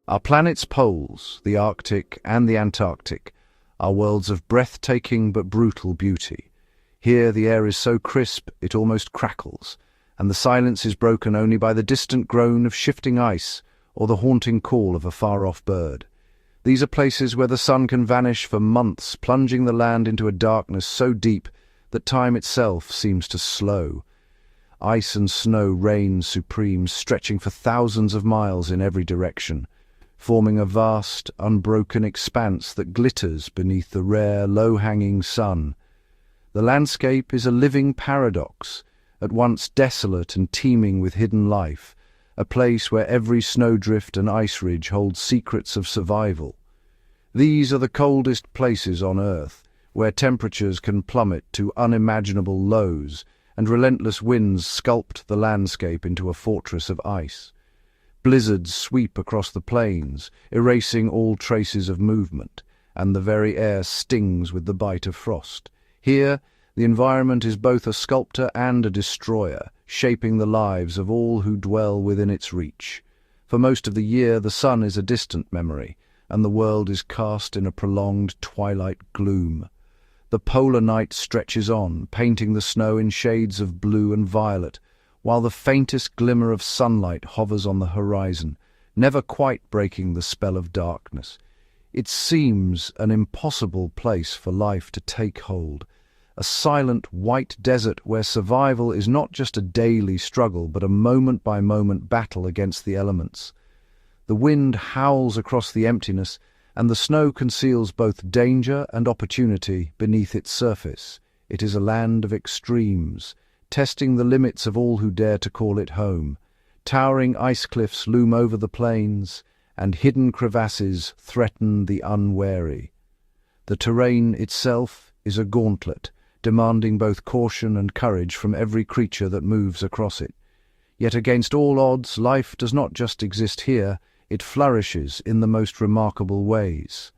Our planet's poles, the Arctic and the Antarctic, are worlds of breathtaking but brutal beauty. Here the air is so crisp it almost crackles, and the silence is broken only by the distant groan of shifting ice or the haunting call of a far-off bird. These are places where the sun can vanish for months, plunging the land into a darkness so deep that time itself seems to slow. Ice and snow reign supreme, stretching for thousands of miles in every direction, forming a vast, unbroken expanse that glitters beneath the rare, low-hanging sun. The landscape is a living paradox, at once desolate and teeming with hidden life, a place where every snowdrift and ice ridge holds secrets of survival. These are the coldest places on Earth, where temperatures can plummet to unimaginable lows, and relentless winds sculpt the landscape into a fortress of ice. Blizzards sweep across the plains, erasing all traces of movement, and the very air stings with the bite of frost. Here, the environment is both a sculptor and a destroyer, shaping the lives of all who dwell within its reach. For most of the year, the sun is a distant memory, and the world is cast in a prolonged twilight gloom. The polar night stretches on, painting the snow in shades of blue and violet, while the faintest glimmer of sunlight hovers on the horizon, never quite breaking the spell of darkness. It seems an impossible place for life to take hold, a silent white desert where survival is not just a daily struggle but a moment-by-moment battle against the elements. The wind howls across the emptiness, and the snow conceals both danger and opportunity beneath its surface. It is a land of extremes, testing the limits of all who dare to call it home. Towering ice cliffs loom over the plains, and hidden crevasses threaten the unwary. The terrain itself is a gauntlet, demanding both caution and courage from every creature that moves across it. Yet against all odds, life does not just exist here, it flourishes in the most remarkable ways.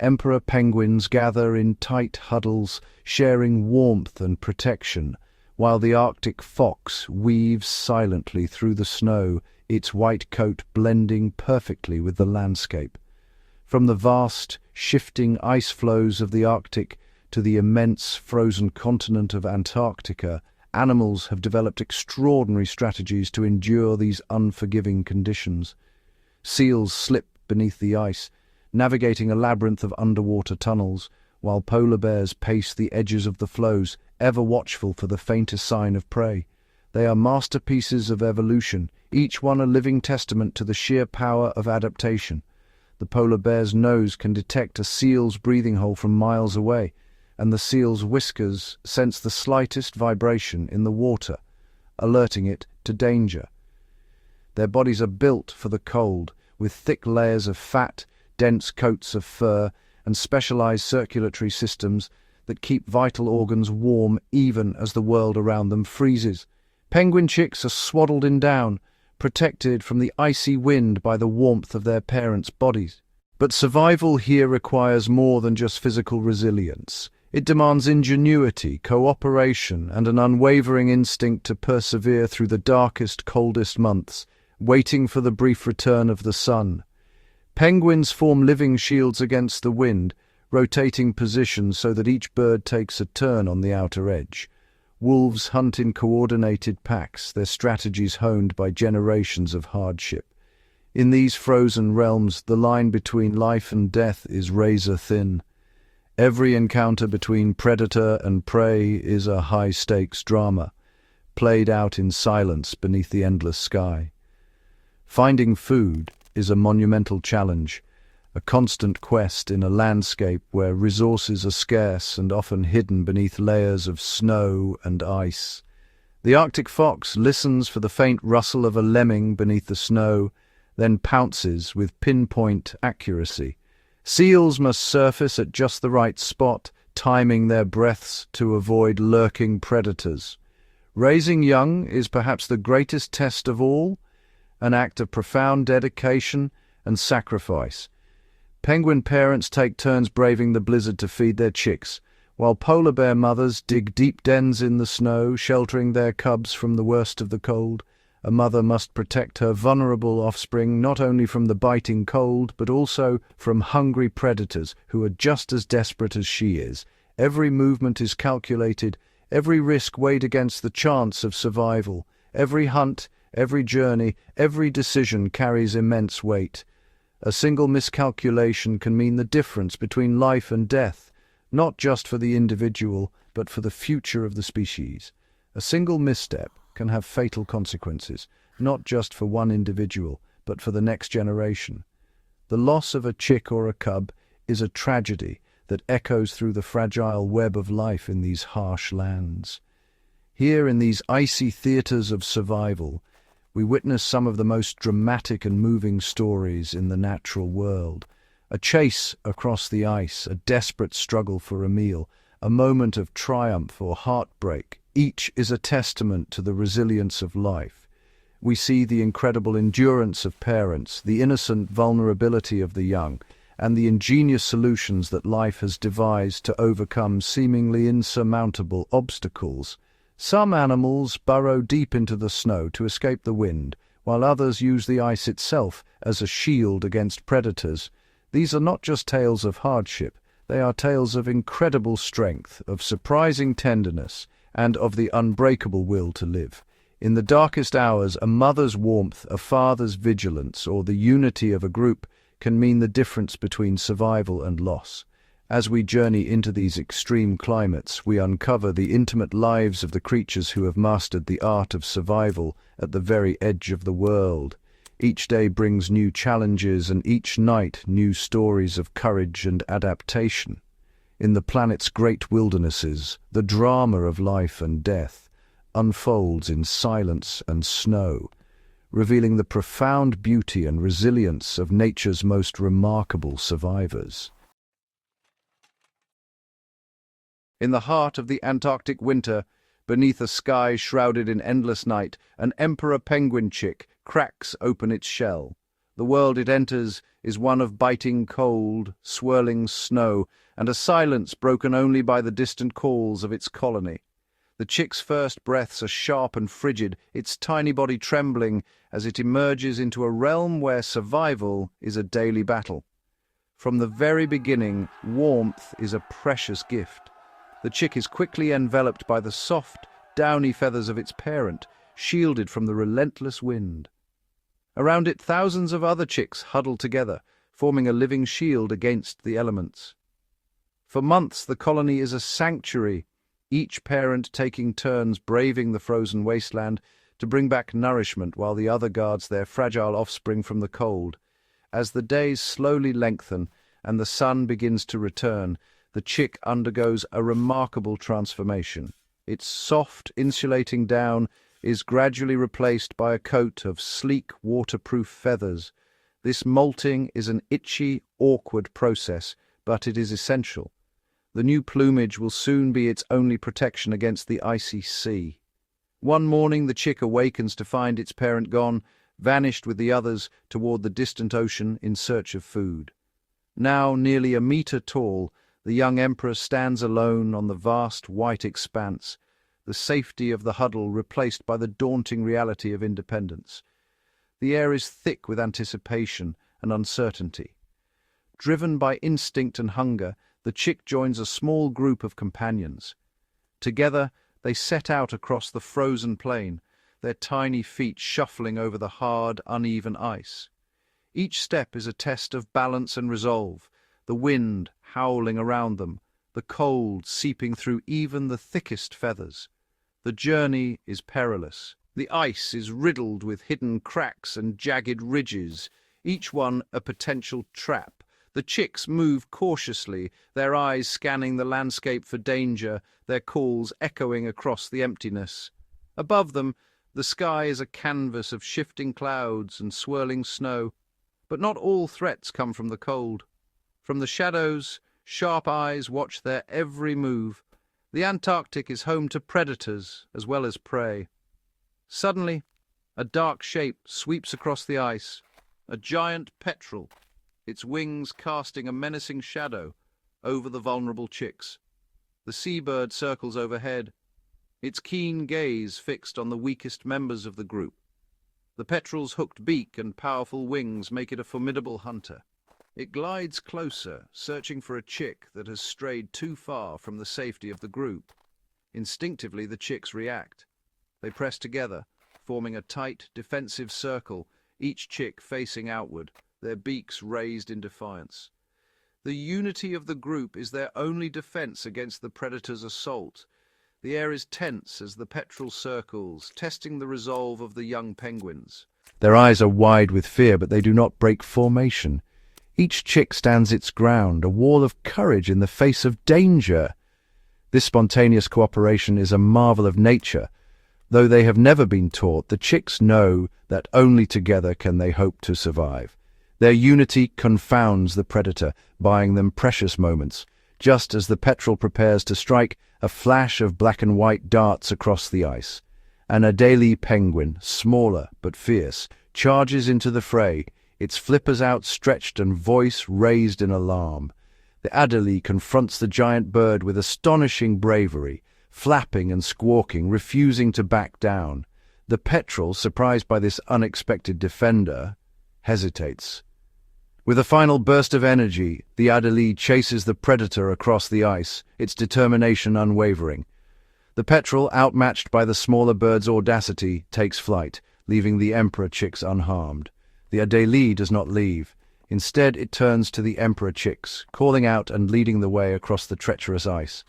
Emperor penguins gather in tight huddles, sharing warmth and protection, while the Arctic fox weaves silently through the snow, its white coat blending perfectly with the landscape. From the vast, shifting ice floes of the Arctic to the immense frozen continent of Antarctica, animals have developed extraordinary strategies to endure these unforgiving conditions. Seals slip beneath the ice, navigating a labyrinth of underwater tunnels, while polar bears pace the edges of the floes, ever watchful for the faintest sign of prey. They are masterpieces of evolution, each one a living testament to the sheer power of adaptation. The polar bear's nose can detect a seal's breathing hole from miles away, and the seal's whiskers sense the slightest vibration in the water, alerting it to danger. Their bodies are built for the cold, with thick layers of fat, dense coats of fur, and specialized circulatory systems that keep vital organs warm even as the world around them freezes. Penguin chicks are swaddled in down, protected from the icy wind by the warmth of their parents' bodies. But survival here requires more than just physical resilience. It demands ingenuity, cooperation, and an unwavering instinct to persevere through the darkest, coldest months, waiting for the brief return of the sun. Penguins form living shields against the wind, rotating positions so that each bird takes a turn on the outer edge. Wolves hunt in coordinated packs, their strategies honed by generations of hardship. In these frozen realms, the line between life and death is razor-thin. Every encounter between predator and prey is a high-stakes drama, played out in silence beneath the endless sky. Finding food is a monumental challenge, a constant quest in a landscape where resources are scarce and often hidden beneath layers of snow and ice. The Arctic fox listens for the faint rustle of a lemming beneath the snow, then pounces with pinpoint accuracy. Seals must surface at just the right spot, timing their breaths to avoid lurking predators. Raising young is perhaps the greatest test of all, an act of profound dedication and sacrifice. Penguin parents take turns braving the blizzard to feed their chicks, while polar bear mothers dig deep dens in the snow, sheltering their cubs from the worst of the cold. A mother must protect her vulnerable offspring not only from the biting cold, but also from hungry predators who are just as desperate as she is. Every movement is calculated, every risk weighed against the chance of survival. Every hunt, every journey, every decision carries immense weight. A single miscalculation can mean the difference between life and death, not just for the individual, but for the future of the species. A single misstep can have fatal consequences, not just for one individual, but for the next generation. The loss of a chick or a cub is a tragedy that echoes through the fragile web of life in these harsh lands. Here in these icy theaters of survival, we witness some of the most dramatic and moving stories in the natural world. A chase across the ice, a desperate struggle for a meal, a moment of triumph or heartbreak. Each is a testament to the resilience of life. We see the incredible endurance of parents, the innocent vulnerability of the young, and the ingenious solutions that life has devised to overcome seemingly insurmountable obstacles. Some animals burrow deep into the snow to escape the wind, while others use the ice itself as a shield against predators. These are not just tales of hardship, they are tales of incredible strength, of surprising tenderness, and of the unbreakable will to live. In the darkest hours, a mother's warmth, a father's vigilance, or the unity of a group can mean the difference between survival and loss. As we journey into these extreme climates, we uncover the intimate lives of the creatures who have mastered the art of survival at the very edge of the world. Each day brings new challenges, and each night new stories of courage and adaptation. In the planet's great wildernesses, the drama of life and death unfolds in silence and snow, revealing the profound beauty and resilience of nature's most remarkable survivors. In the heart of the Antarctic winter, beneath a sky shrouded in endless night, an emperor penguin chick cracks open its shell. The world it enters is one of biting cold, swirling snow, and a silence broken only by the distant calls of its colony. The chick's first breaths are sharp and frigid, its tiny body trembling as it emerges into a realm where survival is a daily battle. From the very beginning, warmth is a precious gift. The chick is quickly enveloped by the soft, downy feathers of its parent, shielded from the relentless wind. Around it, thousands of other chicks huddle together, forming a living shield against the elements. For months, the colony is a sanctuary, each parent taking turns braving the frozen wasteland to bring back nourishment while the other guards their fragile offspring from the cold. As the days slowly lengthen and the sun begins to return, the chick undergoes a remarkable transformation. Its soft, insulating down is gradually replaced by a coat of sleek, waterproof feathers. This molting is an itchy, awkward process, but it is essential. The new plumage will soon be its only protection against the icy sea. One morning the chick awakens to find its parent gone, vanished with the others toward the distant ocean in search of food. Now nearly a meter tall, the young emperor stands alone on the vast white expanse, the safety of the huddle replaced by the daunting reality of independence. The air is thick with anticipation and uncertainty. Driven by instinct and hunger, the chick joins a small group of companions. Together, they set out across the frozen plain, their tiny feet shuffling over the hard, uneven ice. Each step is a test of balance and resolve, the wind howling around them, the cold seeping through even the thickest feathers. The journey is perilous. The ice is riddled with hidden cracks and jagged ridges, each one a potential trap. The chicks move cautiously, their eyes scanning the landscape for danger, their calls echoing across the emptiness. Above them, the sky is a canvas of shifting clouds and swirling snow. But not all threats come from the cold. From the shadows, sharp eyes watch their every move. The Antarctic is home to predators as well as prey. Suddenly, a dark shape sweeps across the ice, a giant petrel, its wings casting a menacing shadow over the vulnerable chicks. The seabird circles overhead, its keen gaze fixed on the weakest members of the group. The petrel's hooked beak and powerful wings make it a formidable hunter. It glides closer, searching for a chick that has strayed too far from the safety of the group. Instinctively, the chicks react. They press together, forming a tight, defensive circle, each chick facing outward, their beaks raised in defiance. The unity of the group is their only defense against the predator's assault. The air is tense as the petrel circles, testing the resolve of the young penguins. Their eyes are wide with fear, but they do not break formation. Each chick stands its ground, a wall of courage in the face of danger. This spontaneous cooperation is a marvel of nature. Though they have never been taught, the chicks know that only together can they hope to survive. Their unity confounds the predator, buying them precious moments. Just as the petrel prepares to strike, a flash of black and white darts across the ice. An Adelie penguin, smaller but fierce, charges into the fray, its flippers outstretched and voice raised in alarm. The Adelie confronts the giant bird with astonishing bravery, flapping and squawking, refusing to back down. The petrel, surprised by this unexpected defender, hesitates. With a final burst of energy, the Adelie chases the predator across the ice, its determination unwavering. The petrel, outmatched by the smaller bird's audacity, takes flight, leaving the emperor chicks unharmed. The Adelie does not leave. Instead, it turns to the emperor chicks, calling out and leading the way across the treacherous ice.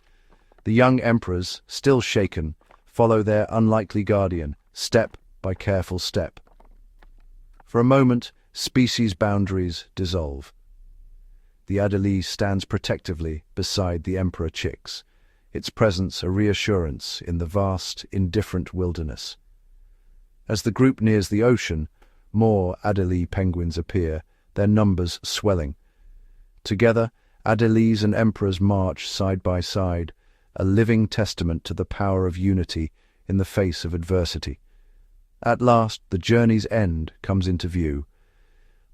The young emperors, still shaken, follow their unlikely guardian, step by careful step. For a moment, species boundaries dissolve. The Adelie stands protectively beside the emperor chicks, its presence a reassurance in the vast, indifferent wilderness. As the group nears the ocean, more Adelie penguins appear, their numbers swelling. Together, Adelies and emperors march side by side, a living testament to the power of unity in the face of adversity. At last, the journey's end comes into view.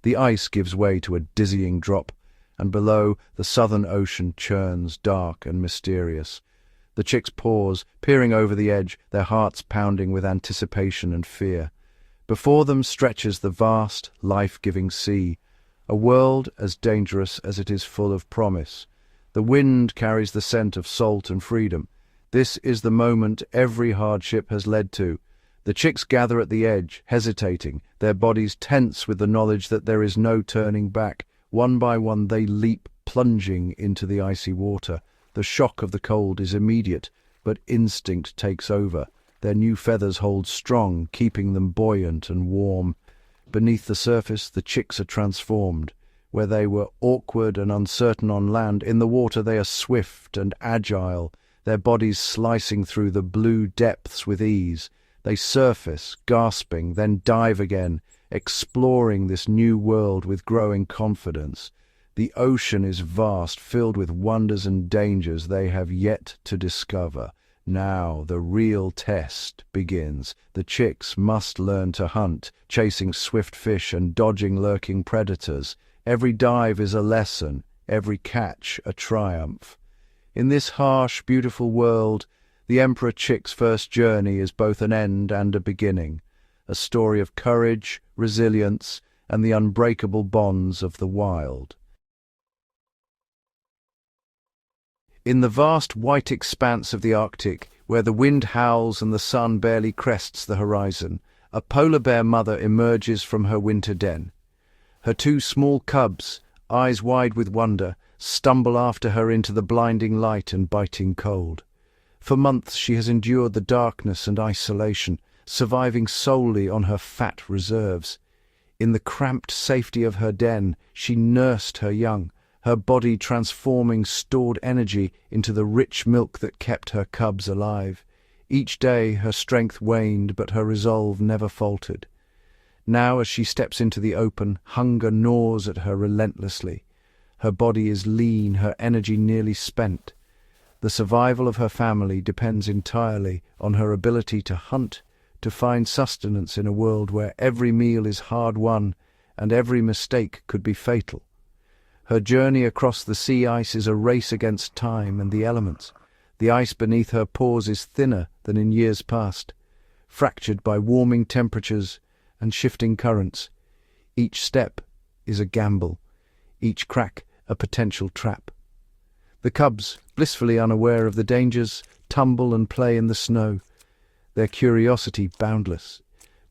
The ice gives way to a dizzying drop, and below, the southern ocean churns, dark and mysterious. The chicks pause, peering over the edge, their hearts pounding with anticipation and fear. Before them stretches the vast, life-giving sea, a world as dangerous as it is full of promise. The wind carries the scent of salt and freedom. This is the moment every hardship has led to. The chicks gather at the edge, hesitating, their bodies tense with the knowledge that there is no turning back. One by one they leap, plunging into the icy water. The shock of the cold is immediate, but instinct takes over. Their new feathers hold strong, keeping them buoyant and warm. Beneath the surface, the chicks are transformed. Where they were awkward and uncertain on land, in the water they are swift and agile, their bodies slicing through the blue depths with ease. They surface, gasping, then dive again, exploring this new world with growing confidence. The ocean is vast, filled with wonders and dangers they have yet to discover. Now the real test begins. The chicks must learn to hunt, chasing swift fish and dodging lurking predators. Every dive is a lesson, every catch a triumph. In this harsh, beautiful world, the emperor chick's first journey is both an end and a beginning, a story of courage, resilience, and the unbreakable bonds of the wild. In the vast white expanse of the Arctic, where the wind howls and the sun barely crests the horizon, a polar bear mother emerges from her winter den. Her two small cubs, eyes wide with wonder, stumble after her into the blinding light and biting cold. For months she has endured the darkness and isolation, surviving solely on her fat reserves. In the cramped safety of her den, she nursed her young, her body transforming stored energy into the rich milk that kept her cubs alive. Each day her strength waned, but her resolve never faltered. Now, as she steps into the open, hunger gnaws at her relentlessly. Her body is lean, her energy nearly spent. The survival of her family depends entirely on her ability to hunt, to find sustenance in a world where every meal is hard-won and every mistake could be fatal. Her journey across the sea ice is a race against time and the elements. The ice beneath her paws is thinner than in years past, fractured by warming temperatures and shifting currents. Each step is a gamble, each crack a potential trap. The cubs, blissfully unaware of the dangers, tumble and play in the snow, their curiosity boundless.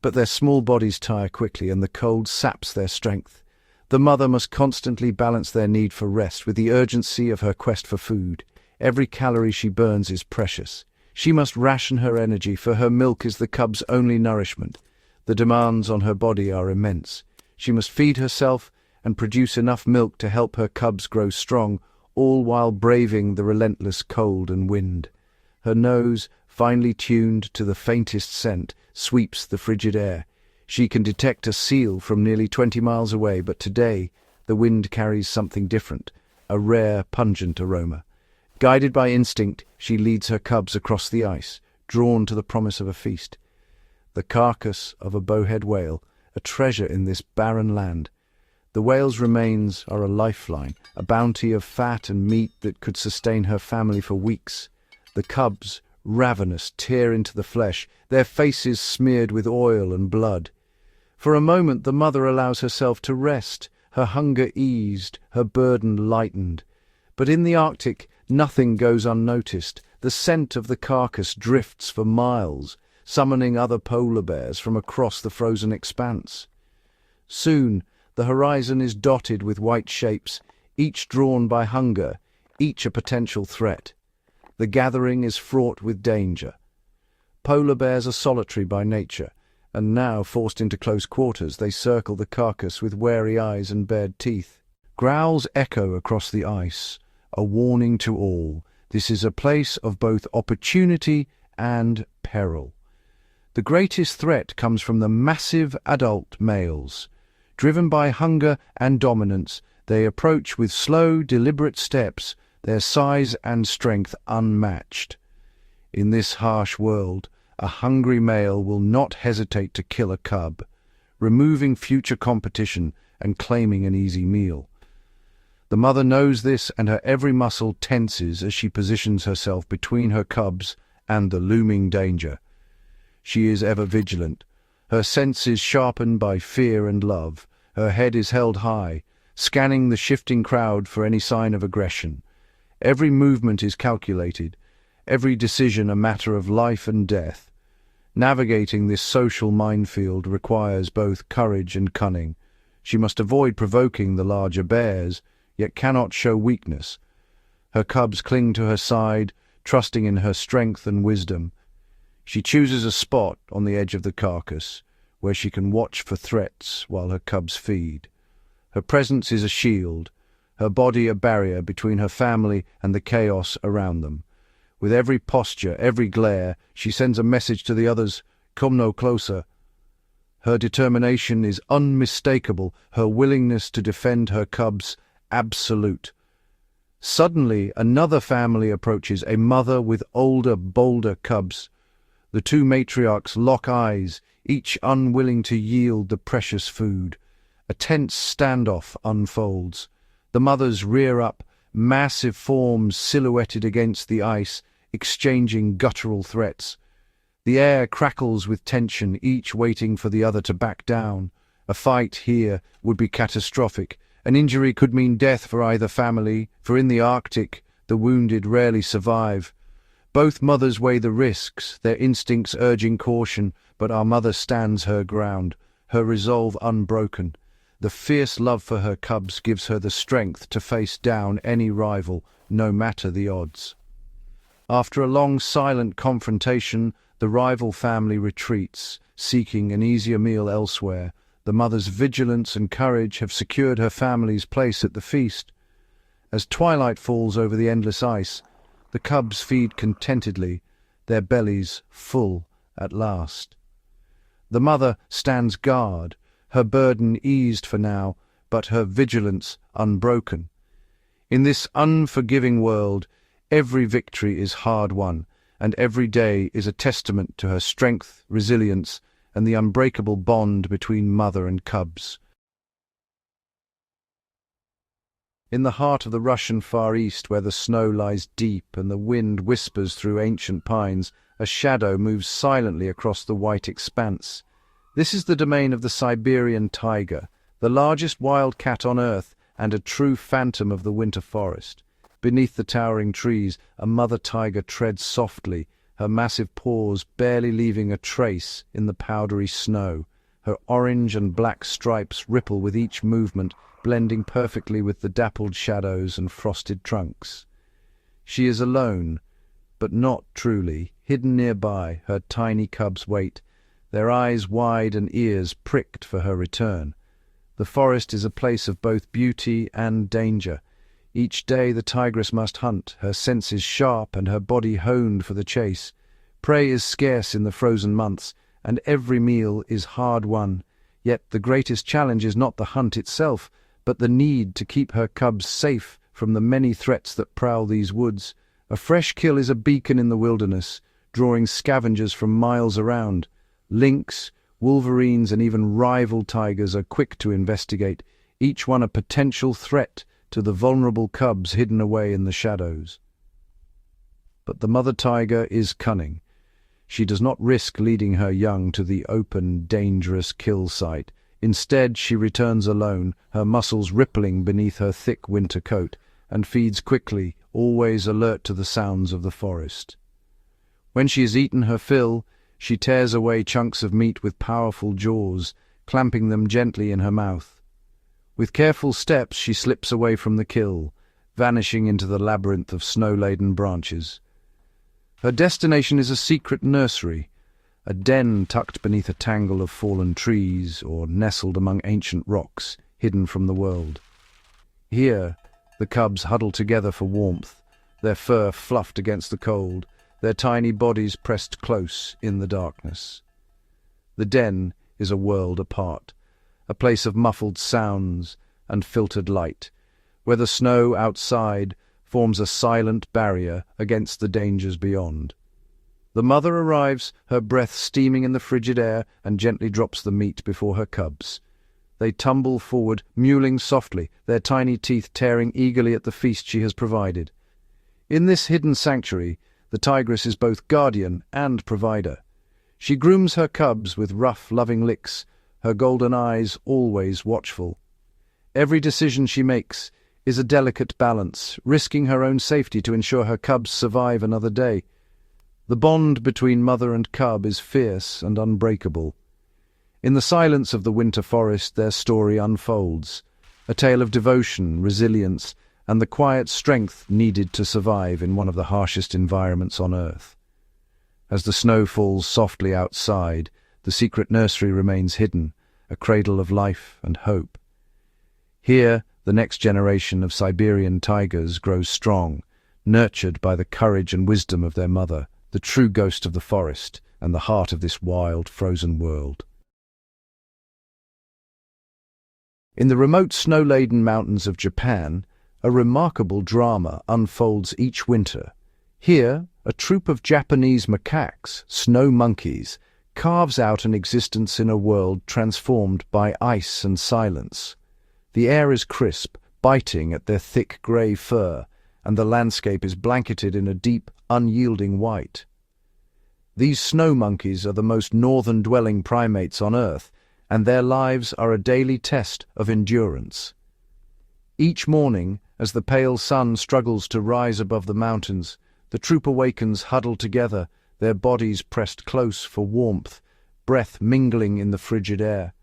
But their small bodies tire quickly, and the cold saps their strength. The mother must constantly balance their need for rest with the urgency of her quest for food. Every calorie she burns is precious. She must ration her energy, for her milk is the cub's only nourishment. The demands on her body are immense. She must feed herself and produce enough milk to help her cubs grow strong, all while braving the relentless cold and wind. Her nose, finely tuned to the faintest scent, sweeps the frigid air. She can detect a seal from nearly 20 miles away, but today the wind carries something different, a rare, pungent aroma. Guided by instinct, she leads her cubs across the ice, drawn to the promise of a feast. The carcass of a bowhead whale, a treasure in this barren land. The whale's remains are a lifeline, a bounty of fat and meat that could sustain her family for weeks. The cubs, ravenous, tear into the flesh, their faces smeared with oil and blood. For a moment the mother allows herself to rest, her hunger eased, her burden lightened. But in the Arctic, nothing goes unnoticed. The scent of the carcass drifts for miles, summoning other polar bears from across the frozen expanse. Soon, the horizon is dotted with white shapes, each drawn by hunger, each a potential threat. The gathering is fraught with danger. Polar bears are solitary by nature, and now, forced into close quarters, they circle the carcass with wary eyes and bared teeth. Growls echo across the ice, a warning to all. This is a place of both opportunity and peril. The greatest threat comes from the massive adult males. Driven by hunger and dominance, they approach with slow, deliberate steps, their size and strength unmatched. In this harsh world, a hungry male will not hesitate to kill a cub, removing future competition and claiming an easy meal. The mother knows this, and her every muscle tenses as she positions herself between her cubs and the looming danger. She is ever vigilant, her senses sharpened by fear and love. Her head is held high, scanning the shifting crowd for any sign of aggression. Every movement is calculated, every decision a matter of life and death. Navigating this social minefield requires both courage and cunning. She must avoid provoking the larger bears, yet cannot show weakness. Her cubs cling to her side, trusting in her strength and wisdom. She chooses a spot on the edge of the carcass, where she can watch for threats while her cubs feed. Her presence is a shield, her body a barrier between her family and the chaos around them. With every posture, every glare, she sends a message to the others, "Come no closer." Her determination is unmistakable, her willingness to defend her cubs absolute. Suddenly, another family approaches, a mother with older, bolder cubs. The two matriarchs lock eyes, each unwilling to yield the precious food. A tense standoff unfolds. The mothers rear up, massive forms silhouetted against the ice, exchanging guttural threats. The air crackles with tension, each waiting for the other to back down. A fight here would be catastrophic. An injury could mean death for either family, for in the Arctic, the wounded rarely survive. Both mothers weigh the risks, their instincts urging caution, but our mother stands her ground, her resolve unbroken. The fierce love for her cubs gives her the strength to face down any rival, no matter the odds. After a long silent confrontation, the rival family retreats, seeking an easier meal elsewhere. The mother's vigilance and courage have secured her family's place at the feast. As twilight falls over the endless ice, the cubs feed contentedly, their bellies full at last. The mother stands guard, her burden eased for now, but her vigilance unbroken. In this unforgiving world, every victory is hard won, and every day is a testament to her strength, resilience, and the unbreakable bond between mother and cubs. In the heart of the Russian Far East, where the snow lies deep and the wind whispers through ancient pines, a shadow moves silently across the white expanse. This is the domain of the Siberian tiger, the largest wild cat on Earth and a true phantom of the winter forest. Beneath the towering trees, a mother tiger treads softly, her massive paws barely leaving a trace in the powdery snow. Her orange and black stripes ripple with each movement, blending perfectly with the dappled shadows and frosted trunks. She is alone, but not truly. Hidden nearby, her tiny cubs wait, their eyes wide and ears pricked for her return. The forest is a place of both beauty and danger. Each day the tigress must hunt, her senses sharp and her body honed for the chase. Prey is scarce in the frozen months, and every meal is hard won. Yet the greatest challenge is not the hunt itself, but the need to keep her cubs safe from the many threats that prowl these woods. A fresh kill is a beacon in the wilderness, drawing scavengers from miles around. Lynx, wolverines, and even rival tigers are quick to investigate, each one a potential threat to the vulnerable cubs hidden away in the shadows. But the mother tiger is cunning. She does not risk leading her young to the open, dangerous kill site. Instead, she returns alone, her muscles rippling beneath her thick winter coat, and feeds quickly, always alert to the sounds of the forest. When she has eaten her fill, she tears away chunks of meat with powerful jaws, clamping them gently in her mouth. With careful steps she slips away from the kill, vanishing into the labyrinth of snow-laden branches. Her destination is a secret nursery, a den tucked beneath a tangle of fallen trees or nestled among ancient rocks, hidden from the world. Here, the cubs huddle together for warmth, their fur fluffed against the cold, their tiny bodies pressed close in the darkness. The den is a world apart, a place of muffled sounds and filtered light, where the snow outside forms a silent barrier against the dangers beyond. The mother arrives, her breath steaming in the frigid air, and gently drops the meat before her cubs. They tumble forward, mewling softly, their tiny teeth tearing eagerly at the feast she has provided. In this hidden sanctuary, the tigress is both guardian and provider. She grooms her cubs with rough, loving licks, her golden eyes always watchful. Every decision she makes is a delicate balance, risking her own safety to ensure her cubs survive another day. The bond between mother and cub is fierce and unbreakable. In the silence of the winter forest their story unfolds, a tale of devotion, resilience, and the quiet strength needed to survive in one of the harshest environments on Earth. As the snow falls softly outside, the secret nursery remains hidden, a cradle of life and hope. Here, the next generation of Siberian tigers grows strong, nurtured by the courage and wisdom of their mother, the true ghost of the forest and the heart of this wild, frozen world. In the remote snow-laden mountains of Japan, a remarkable drama unfolds each winter. Here, a troop of Japanese macaques, snow monkeys, carves out an existence in a world transformed by ice and silence. The air is crisp, biting at their thick grey fur, and the landscape is blanketed in a deep, unyielding white. These snow monkeys are the most northern-dwelling primates on Earth, and their lives are a daily test of endurance. Each morning, as the pale sun struggles to rise above the mountains, the troop awakens huddled together, their bodies pressed close for warmth, breath mingling in the frigid air.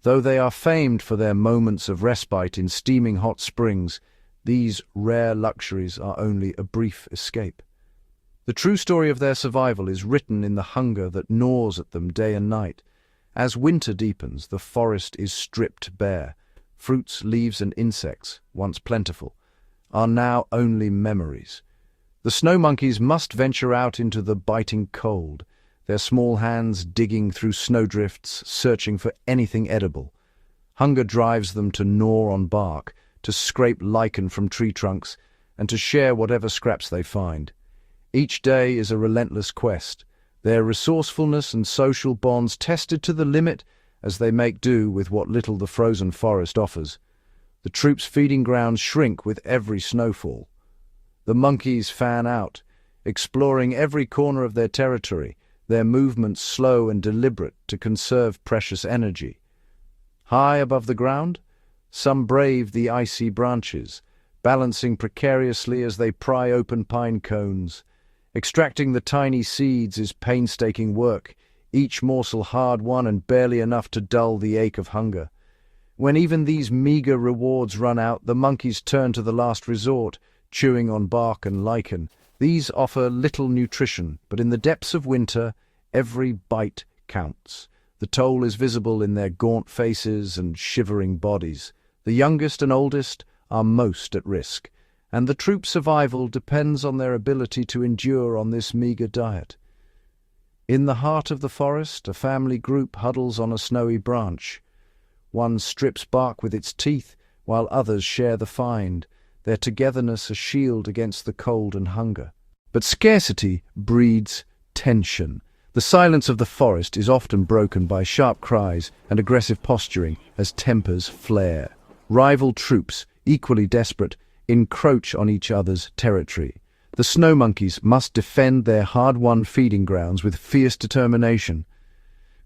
Though they are famed for their moments of respite in steaming hot springs, these rare luxuries are only a brief escape. The true story of their survival is written in the hunger that gnaws at them day and night. As winter deepens, the forest is stripped bare. Fruits, leaves, and insects, once plentiful, are now only memories. The snow monkeys must venture out into the biting cold, their small hands digging through snowdrifts, searching for anything edible. Hunger drives them to gnaw on bark, to scrape lichen from tree trunks, and to share whatever scraps they find. Each day is a relentless quest, their resourcefulness and social bonds tested to the limit as they make do with what little the frozen forest offers. The troop's feeding grounds shrink with every snowfall. The monkeys fan out, exploring every corner of their territory, their movements slow and deliberate to conserve precious energy. High above the ground, some brave the icy branches, balancing precariously as they pry open pine cones. Extracting the tiny seeds is painstaking work, each morsel hard-won and barely enough to dull the ache of hunger. When even these meager rewards run out, the monkeys turn to the last resort, chewing on bark and lichen. These offer little nutrition, but in the depths of winter, every bite counts. The toll is visible in their gaunt faces and shivering bodies. The youngest and oldest are most at risk, and the troop's survival depends on their ability to endure on this meager diet. In the heart of the forest, a family group huddles on a snowy branch. One strips bark with its teeth, while others share the find, their togetherness a shield against the cold and hunger. But scarcity breeds tension. The silence of the forest is often broken by sharp cries and aggressive posturing as tempers flare. Rival troops, equally desperate, encroach on each other's territory. The snow monkeys must defend their hard-won feeding grounds with fierce determination.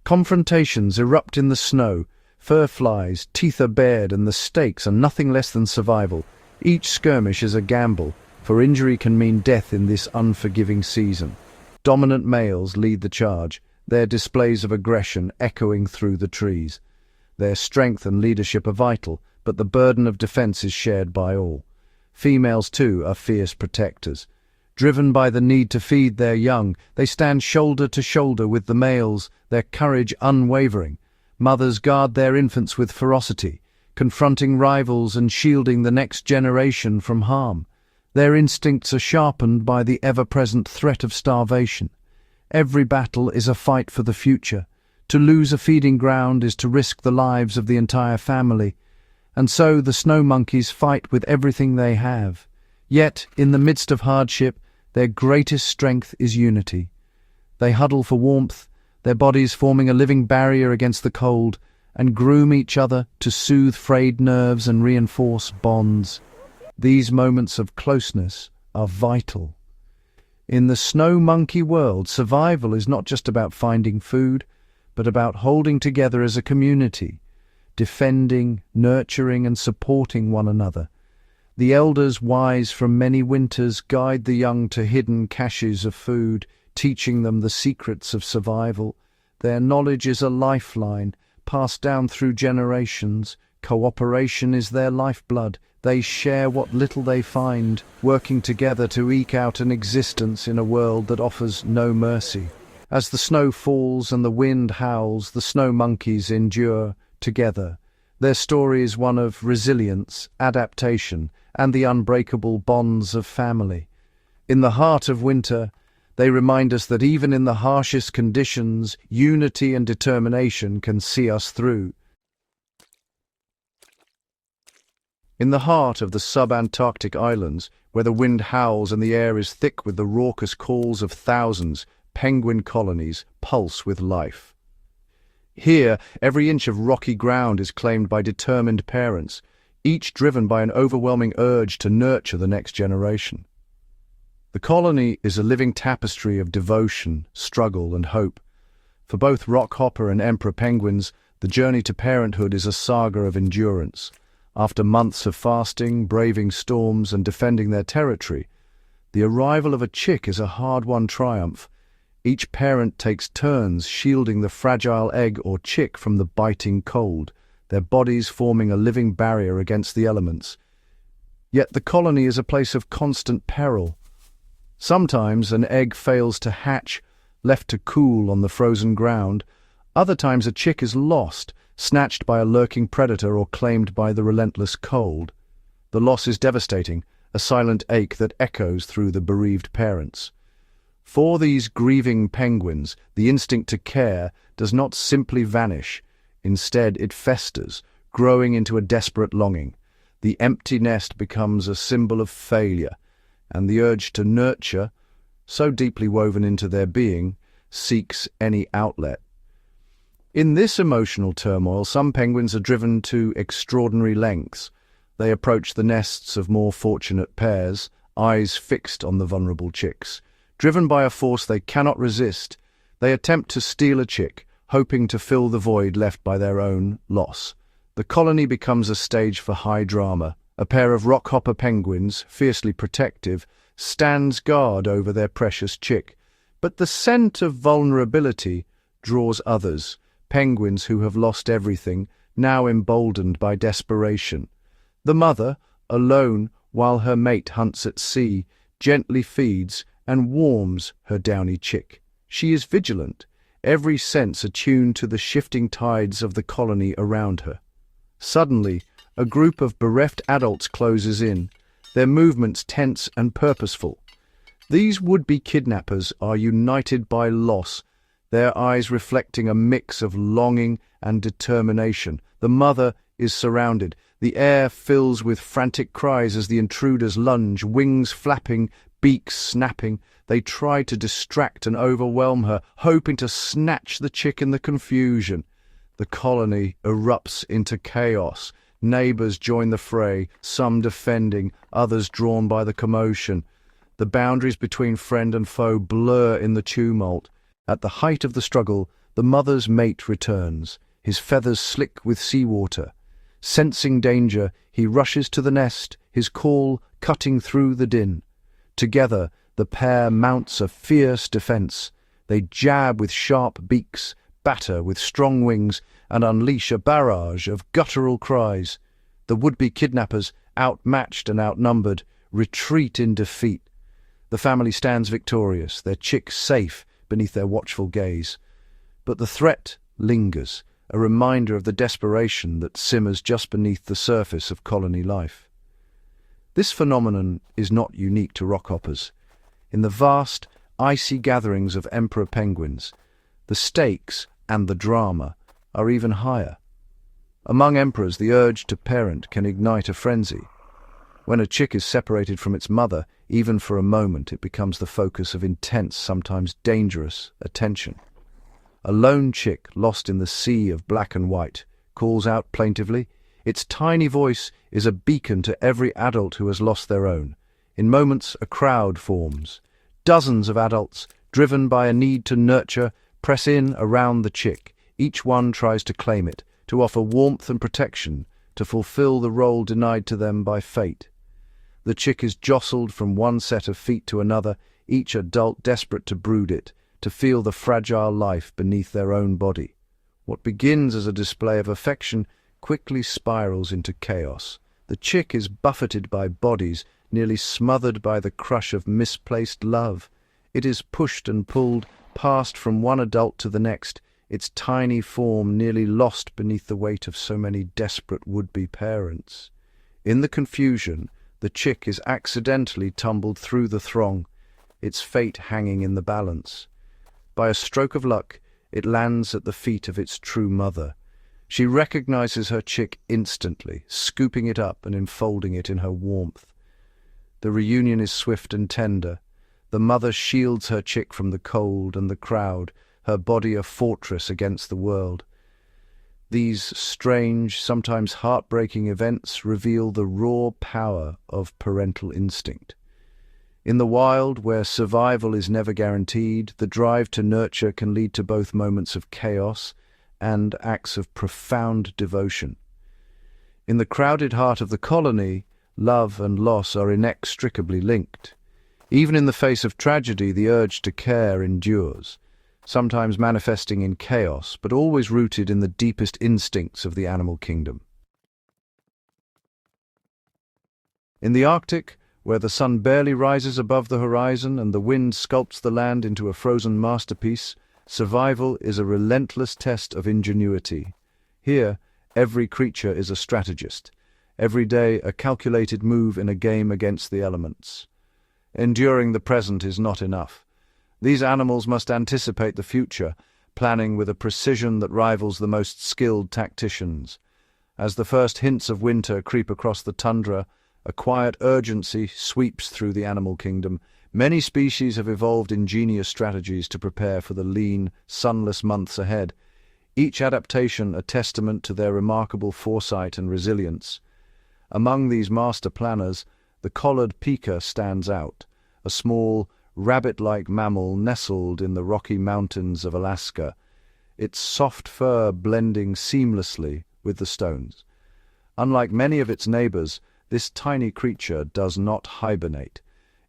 Confrontations erupt in the snow. Fur flies, teeth are bared, and the stakes are nothing less than survival. Each skirmish is a gamble, for injury can mean death in this unforgiving season. Dominant males lead the charge, their displays of aggression echoing through the trees. Their strength and leadership are vital, but the burden of defense is shared by all. Females, too, are fierce protectors. Driven by the need to feed their young, they stand shoulder to shoulder with the males, their courage unwavering. Mothers guard their infants with ferocity, confronting rivals and shielding the next generation from harm. Their instincts are sharpened by the ever-present threat of starvation. Every battle is a fight for the future. To lose a feeding ground is to risk the lives of the entire family. And so the snow monkeys fight with everything they have. Yet, in the midst of hardship, their greatest strength is unity. They huddle for warmth, their bodies forming a living barrier against the cold, and groom each other to soothe frayed nerves and reinforce bonds. These moments of closeness are vital. In the snow monkey world, survival is not just about finding food, but about holding together as a community, defending, nurturing, and supporting one another. The elders, wise from many winters, guide the young to hidden caches of food, teaching them the secrets of survival. Their knowledge is a lifeline, passed down through generations. Cooperation is their lifeblood. They share what little they find, working together to eke out an existence in a world that offers no mercy. As the snow falls and the wind howls, the snow monkeys endure together. Their story is one of resilience, adaptation, and the unbreakable bonds of family. In the heart of winter, they remind us that even in the harshest conditions, unity and determination can see us through. In the heart of the sub-Antarctic islands, where the wind howls and the air is thick with the raucous calls of thousands, penguin colonies pulse with life. Here, every inch of rocky ground is claimed by determined parents, each driven by an overwhelming urge to nurture the next generation. The colony is a living tapestry of devotion, struggle, and hope. For both rockhopper and emperor penguins, the journey to parenthood is a saga of endurance. After months of fasting, braving storms, and defending their territory, the arrival of a chick is a hard-won triumph. Each parent takes turns shielding the fragile egg or chick from the biting cold, their bodies forming a living barrier against the elements. Yet the colony is a place of constant peril. Sometimes an egg fails to hatch, left to cool on the frozen ground. Other times a chick is lost, snatched by a lurking predator or claimed by the relentless cold. The loss is devastating, a silent ache that echoes through the bereaved parents. For these grieving penguins, the instinct to care does not simply vanish. Instead, it festers, growing into a desperate longing. The empty nest becomes a symbol of failure, and the urge to nurture, so deeply woven into their being, seeks any outlet. In this emotional turmoil, some penguins are driven to extraordinary lengths. They approach the nests of more fortunate pairs, eyes fixed on the vulnerable chicks. Driven by a force they cannot resist, They attempt to steal a chick, hoping to fill the void left by their own loss. The colony becomes a stage for high drama. A pair of rockhopper penguins, fiercely protective, stands guard over their precious chick. But the scent of vulnerability draws others, penguins who have lost everything, now emboldened by desperation. The mother, alone while her mate hunts at sea, gently feeds and warms her downy chick. She is vigilant, every sense attuned to the shifting tides of the colony around her. Suddenly, a group of bereft adults closes in, their movements tense and purposeful. These would-be kidnappers are united by loss, their eyes reflecting a mix of longing and determination. The mother is surrounded. The air fills with frantic cries as the intruders lunge, wings flapping, beaks snapping. They try to distract and overwhelm her, hoping to snatch the chick in the confusion. The colony erupts into chaos. Neighbors join the fray, some defending, others drawn by the commotion. The boundaries between friend and foe blur in the tumult. At the height of the struggle, the mother's mate returns, his feathers slick with seawater. Sensing danger, he rushes to the nest, his call cutting through the din. Together, the pair mounts a fierce defense. They jab with sharp beaks, batter with strong wings, and unleash a barrage of guttural cries. The would-be kidnappers, outmatched and outnumbered, retreat in defeat. The family stands victorious, their chick safe beneath their watchful gaze. But the threat lingers, a reminder of the desperation that simmers just beneath the surface of colony life. This phenomenon is not unique to rockhoppers. In the vast, icy gatherings of emperor penguins, the stakes and the drama are even higher. Among emperors, the urge to parent can ignite a frenzy. When a chick is separated from its mother, even for a moment, it becomes the focus of intense, sometimes dangerous, attention. A lone chick, lost in the sea of black and white, calls out plaintively. Its tiny voice is a beacon to every adult who has lost their own. In moments, a crowd forms. Dozens of adults, driven by a need to nurture, press in around the chick. Each one tries to claim it, to offer warmth and protection, to fulfill the role denied to them by fate. The chick is jostled from one set of feet to another, each adult desperate to brood it, to feel the fragile life beneath their own body. What begins as a display of affection quickly spirals into chaos. The chick is buffeted by bodies, nearly smothered by the crush of misplaced love. It is pushed and pulled, passed from one adult to the next, its tiny form nearly lost beneath the weight of so many desperate would-be parents. In the confusion, the chick is accidentally tumbled through the throng, its fate hanging in the balance. By a stroke of luck, it lands at the feet of its true mother. She recognizes her chick instantly, scooping it up and enfolding it in her warmth. The reunion is swift and tender. The mother shields her chick from the cold and the crowd, her body a fortress against the world. These strange, sometimes heartbreaking events reveal the raw power of parental instinct. In the wild, where survival is never guaranteed, the drive to nurture can lead to both moments of chaos and acts of profound devotion. In the crowded heart of the colony, love and loss are inextricably linked. Even in the face of tragedy, the urge to care endures, sometimes manifesting in chaos, but always rooted in the deepest instincts of the animal kingdom. In the Arctic, where the sun barely rises above the horizon and the wind sculpts the land into a frozen masterpiece, survival is a relentless test of ingenuity. Here, every creature is a strategist, every day a calculated move in a game against the elements. Enduring the present is not enough. These animals must anticipate the future, planning with a precision that rivals the most skilled tacticians. As the first hints of winter creep across the tundra, a quiet urgency sweeps through the animal kingdom. Many species have evolved ingenious strategies to prepare for the lean, sunless months ahead, each adaptation a testament to their remarkable foresight and resilience. Among these master planners, the collared pika stands out, a small, rabbit-like mammal nestled in the Rocky Mountains of Alaska, its soft fur blending seamlessly with the stones. Unlike many of its neighbors, this tiny creature does not hibernate.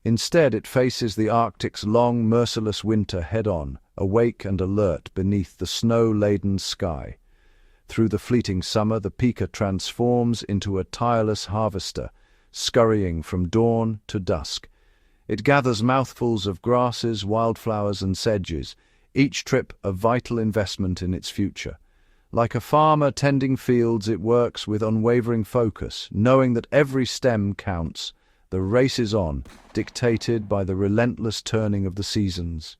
Instead, it faces the Arctic's long, merciless winter head-on, awake and alert beneath the snow-laden sky. Through the fleeting summer, the pika transforms into a tireless harvester, scurrying from dawn to dusk. It gathers mouthfuls of grasses, wildflowers, and sedges, each trip a vital investment in its future. Like a farmer tending fields, it works with unwavering focus, knowing that every stem counts. The race is on, dictated by the relentless turning of the seasons.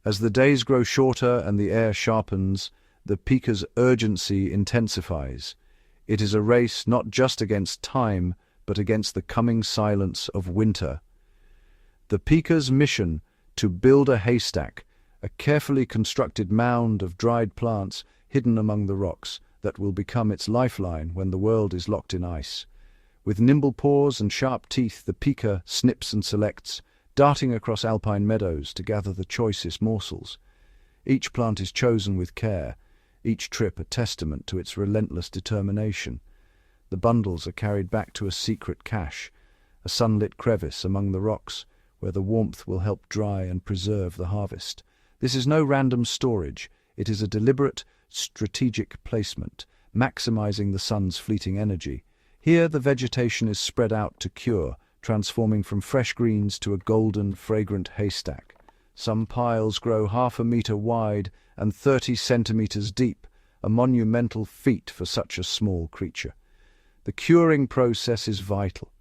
As the days grow shorter and the air sharpens, the pika's urgency intensifies. It is a race not just against time, but against the coming silence of winter. The pika's mission, to build a haystack, a carefully constructed mound of dried plants hidden among the rocks, that will become its lifeline when the world is locked in ice. With nimble paws and sharp teeth, the pika snips and selects, darting across alpine meadows to gather the choicest morsels. Each plant is chosen with care, each trip a testament to its relentless determination. The bundles are carried back to a secret cache, a sunlit crevice among the rocks, where the warmth will help dry and preserve the harvest. This is no random storage. It is a deliberate, strategic placement, maximizing the sun's fleeting energy. Here the vegetation is spread out to cure, transforming from fresh greens to a golden, fragrant haystack. Some piles grow 1/2 meter wide and 30 centimeters deep, a monumental feat for such a small creature. The curing process is vital.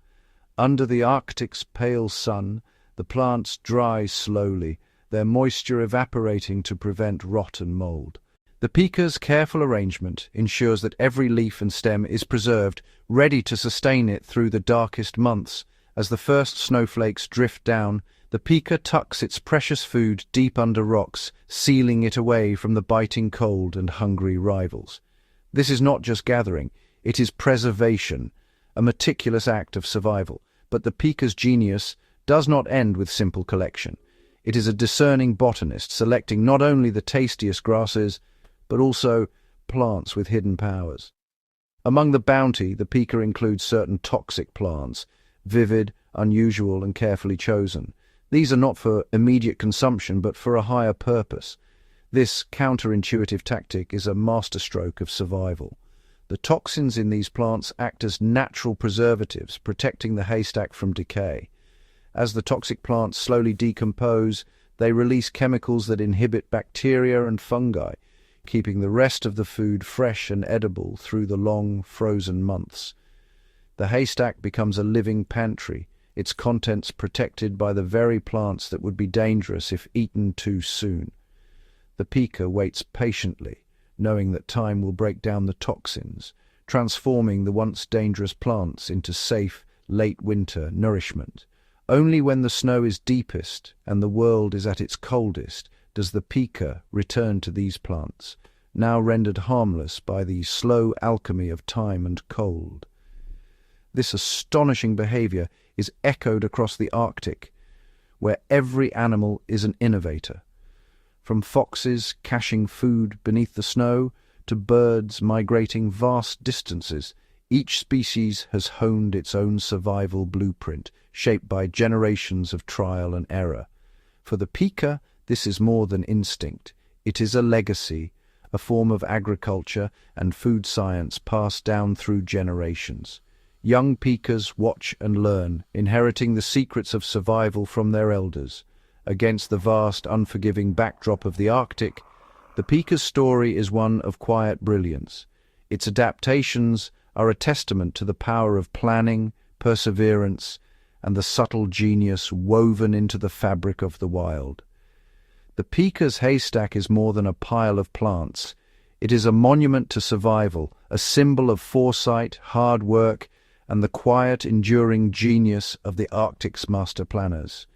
Under the Arctic's pale sun, the plants dry slowly, their moisture evaporating to prevent rot and mold. The pika's careful arrangement ensures that every leaf and stem is preserved, ready to sustain it through the darkest months. As the first snowflakes drift down, the pika tucks its precious food deep under rocks, sealing it away from the biting cold and hungry rivals. This is not just gathering, it is preservation, a meticulous act of survival. But the pika's genius does not end with simple collection. It is a discerning botanist, selecting not only the tastiest grasses, but also plants with hidden powers. Among the bounty, the pika includes certain toxic plants, vivid, unusual, and carefully chosen. These are not for immediate consumption, but for a higher purpose. This counterintuitive tactic is a masterstroke of survival. The toxins in these plants act as natural preservatives, protecting the haystack from decay. As the toxic plants slowly decompose, they release chemicals that inhibit bacteria and fungi, keeping the rest of the food fresh and edible through the long, frozen months. The haystack becomes a living pantry, its contents protected by the very plants that would be dangerous if eaten too soon. The pika waits patiently, knowing that time will break down the toxins, transforming the once dangerous plants into safe, late-winter nourishment. Only when the snow is deepest and the world is at its coldest does the pika return to these plants, now rendered harmless by the slow alchemy of time and cold. This astonishing behavior is echoed across the Arctic, where every animal is an innovator. From foxes caching food beneath the snow to birds migrating vast distances, each species has honed its own survival blueprint, shaped by generations of trial and error. For the pika, this is more than instinct. It is a legacy, a form of agriculture and food science passed down through generations. Young pikas watch and learn, inheriting the secrets of survival from their elders. Against the vast, unforgiving backdrop of the Arctic, the pika's story is one of quiet brilliance. Its adaptations are a testament to the power of planning, perseverance, and the subtle genius woven into the fabric of the wild. The pika's haystack is more than a pile of plants. It is a monument to survival, a symbol of foresight, hard work, and the quiet, enduring genius of the Arctic's master planners.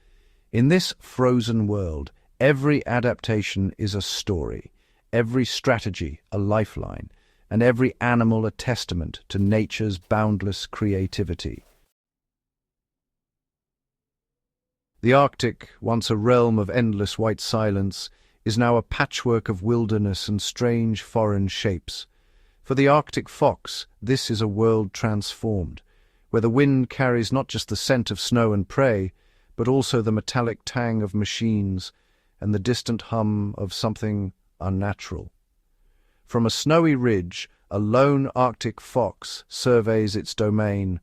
In this frozen world, every adaptation is a story, every strategy a lifeline, and every animal a testament to nature's boundless creativity. The Arctic, once a realm of endless white silence, is now a patchwork of wilderness and strange foreign shapes. For the Arctic fox, this is a world transformed, where the wind carries not just the scent of snow and prey, but also the metallic tang of machines and the distant hum of something unnatural. From a snowy ridge, a lone Arctic fox surveys its domain.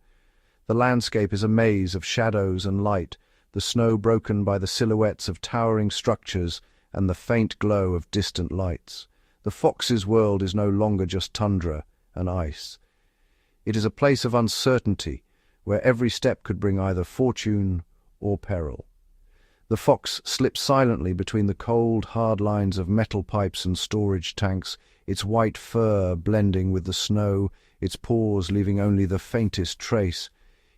The landscape is a maze of shadows and light, the snow broken by the silhouettes of towering structures and the faint glow of distant lights. The fox's world is no longer just tundra and ice. It is a place of uncertainty, where every step could bring either fortune or peril. The fox slips silently between the cold, hard lines of metal pipes and storage tanks, its white fur blending with the snow, its paws leaving only the faintest trace.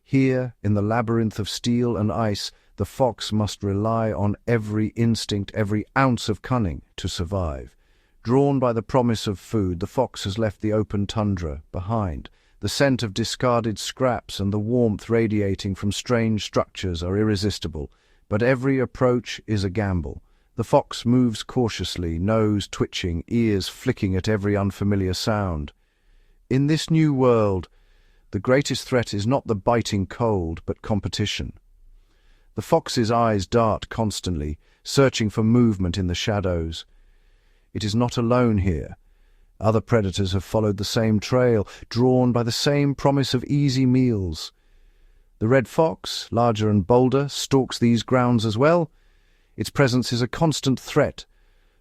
Here, in the labyrinth of steel and ice, the fox must rely on every instinct, every ounce of cunning to survive. Drawn by the promise of food, the fox has left the open tundra behind. The scent of discarded scraps and the warmth radiating from strange structures are irresistible, but every approach is a gamble. The fox moves cautiously, nose twitching, ears flicking at every unfamiliar sound. In this new world, the greatest threat is not the biting cold, but competition. The fox's eyes dart constantly, searching for movement in the shadows. It is not alone here. Other predators have followed the same trail, drawn by the same promise of easy meals. The red fox, larger and bolder, stalks these grounds as well. Its presence is a constant threat,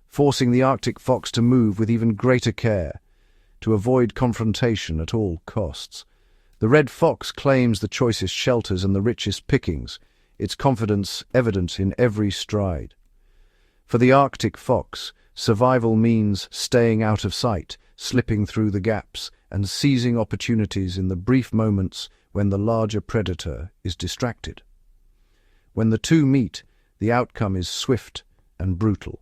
forcing the Arctic fox to move with even greater care, to avoid confrontation at all costs. The red fox claims the choicest shelters and the richest pickings, its confidence evident in every stride. For the Arctic fox, survival means staying out of sight, slipping through the gaps, and seizing opportunities in the brief moments when the larger predator is distracted. When the two meet, the outcome is swift and brutal.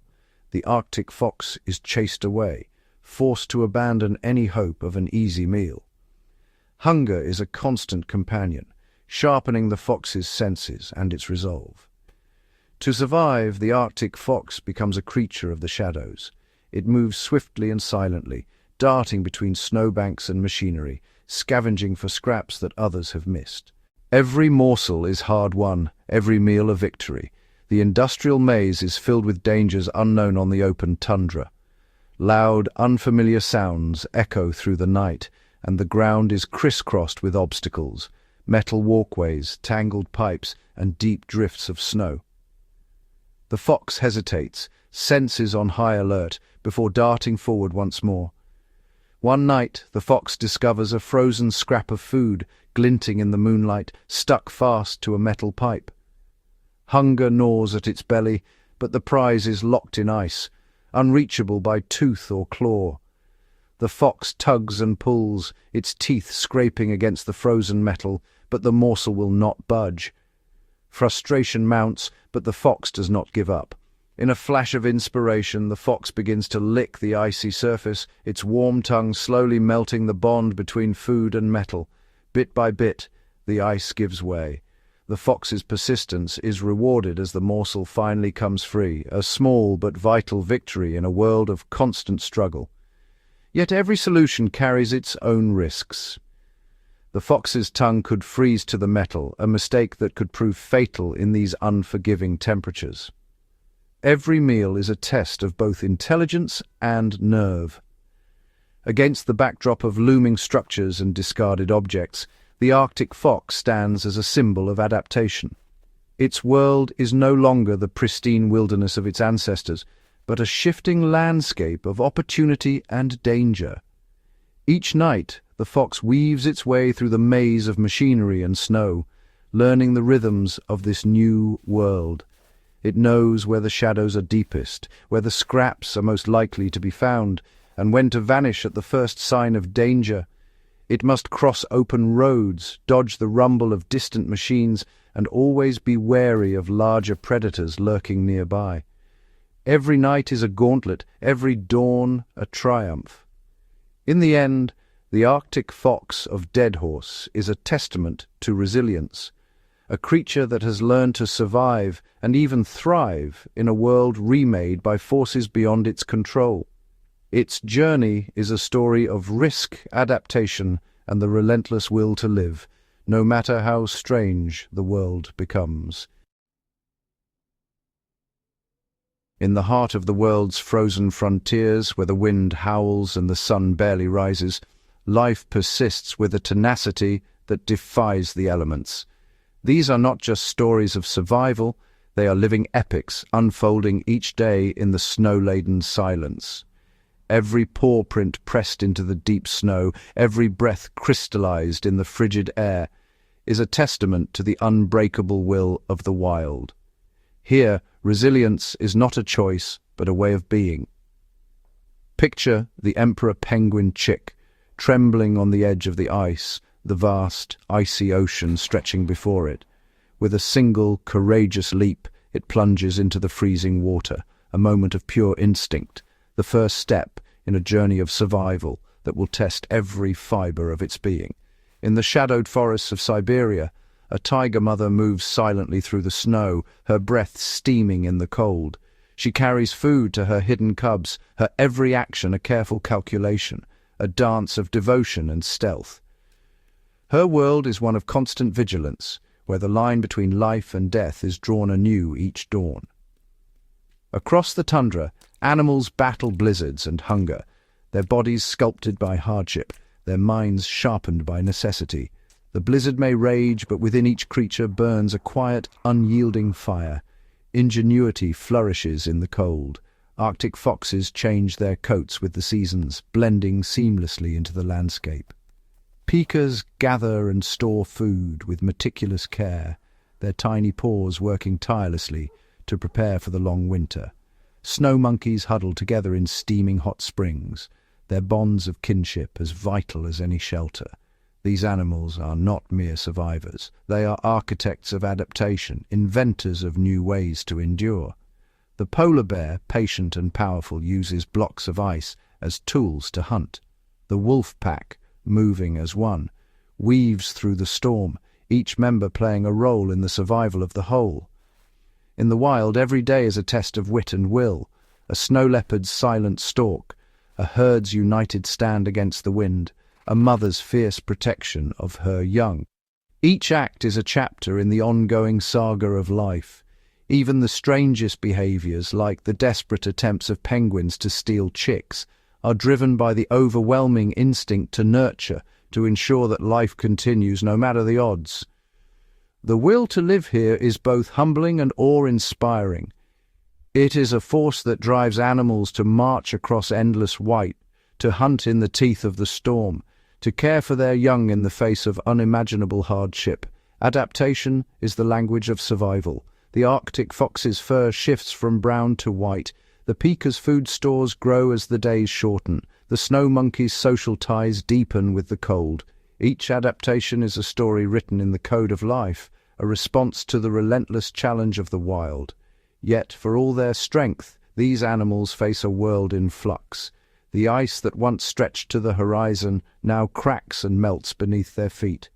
The Arctic fox is chased away, forced to abandon any hope of an easy meal. Hunger is a constant companion, sharpening the fox's senses and its resolve. To survive, the Arctic fox becomes a creature of the shadows. It moves swiftly and silently, darting between snowbanks and machinery, scavenging for scraps that others have missed. Every morsel is hard-won, every meal a victory. The industrial maze is filled with dangers unknown on the open tundra. Loud, unfamiliar sounds echo through the night, and the ground is crisscrossed with obstacles, metal walkways, tangled pipes, and deep drifts of snow. The fox hesitates, senses on high alert, before darting forward once more. One night, the fox discovers a frozen scrap of food, glinting in the moonlight, stuck fast to a metal pipe. Hunger gnaws at its belly, but the prize is locked in ice, unreachable by tooth or claw. The fox tugs and pulls, its teeth scraping against the frozen metal, but the morsel will not budge. Frustration mounts, but the fox does not give up. In a flash of inspiration, the fox begins to lick the icy surface, its warm tongue slowly melting the bond between food and metal. Bit by bit, the ice gives way. The fox's persistence is rewarded as the morsel finally comes free, a small but vital victory in a world of constant struggle. Yet every solution carries its own risks. The fox's tongue could freeze to the metal, a mistake that could prove fatal in these unforgiving temperatures. Every meal is a test of both intelligence and nerve. Against the backdrop of looming structures and discarded objects, the Arctic fox stands as a symbol of adaptation. Its world is no longer the pristine wilderness of its ancestors, but a shifting landscape of opportunity and danger. Each night, the fox weaves its way through the maze of machinery and snow, learning the rhythms of this new world. It knows where the shadows are deepest, where the scraps are most likely to be found, and when to vanish at the first sign of danger. It must cross open roads, dodge the rumble of distant machines, and always be wary of larger predators lurking nearby. Every night is a gauntlet, every dawn a triumph. In the end, the Arctic fox of Deadhorse is a testament to resilience, a creature that has learned to survive and even thrive in a world remade by forces beyond its control. Its journey is a story of risk, adaptation, and the relentless will to live, no matter how strange the world becomes. In the heart of the world's frozen frontiers, where the wind howls and the sun barely rises, life persists with a tenacity that defies the elements. These are not just stories of survival, they are living epics unfolding each day in the snow-laden silence. Every paw print pressed into the deep snow, every breath crystallized in the frigid air, is a testament to the unbreakable will of the wild. Here, resilience is not a choice, but a way of being. Picture the emperor penguin chick, trembling on the edge of the ice, the vast, icy ocean stretching before it. With a single, courageous leap, it plunges into the freezing water, a moment of pure instinct, the first step in a journey of survival that will test every fiber of its being. In the shadowed forests of Siberia, a tiger mother moves silently through the snow, her breath steaming in the cold. She carries food to her hidden cubs, her every action a careful calculation, a dance of devotion and stealth. Her world is one of constant vigilance, where the line between life and death is drawn anew each dawn. Across the tundra, animals battle blizzards and hunger, their bodies sculpted by hardship, their minds sharpened by necessity. The blizzard may rage, but within each creature burns a quiet, unyielding fire. Ingenuity flourishes in the cold. Arctic foxes change their coats with the seasons, blending seamlessly into the landscape. Pikas gather and store food with meticulous care, their tiny paws working tirelessly to prepare for the long winter. Snow monkeys huddle together in steaming hot springs, their bonds of kinship as vital as any shelter. These animals are not mere survivors. They are architects of adaptation, inventors of new ways to endure. The polar bear, patient and powerful, uses blocks of ice as tools to hunt. The wolf pack, moving as one, weaves through the storm, each member playing a role in the survival of the whole. In the wild, every day is a test of wit and will, a snow leopard's silent stalk, a herd's united stand against the wind, a mother's fierce protection of her young. Each act is a chapter in the ongoing saga of life. Even the strangest behaviors, like the desperate attempts of penguins to steal chicks, are driven by the overwhelming instinct to nurture, to ensure that life continues no matter the odds. The will to live here is both humbling and awe-inspiring. It is a force that drives animals to march across endless white, to hunt in the teeth of the storm, to care for their young in the face of unimaginable hardship. Adaptation is the language of survival. The Arctic fox's fur shifts from brown to white. The pika's food stores grow as the days shorten. The snow monkey's social ties deepen with the cold. Each adaptation is a story written in the code of life, a response to the relentless challenge of the wild. Yet, for all their strength, these animals face a world in flux. The ice that once stretched to the horizon now cracks and melts beneath their feet.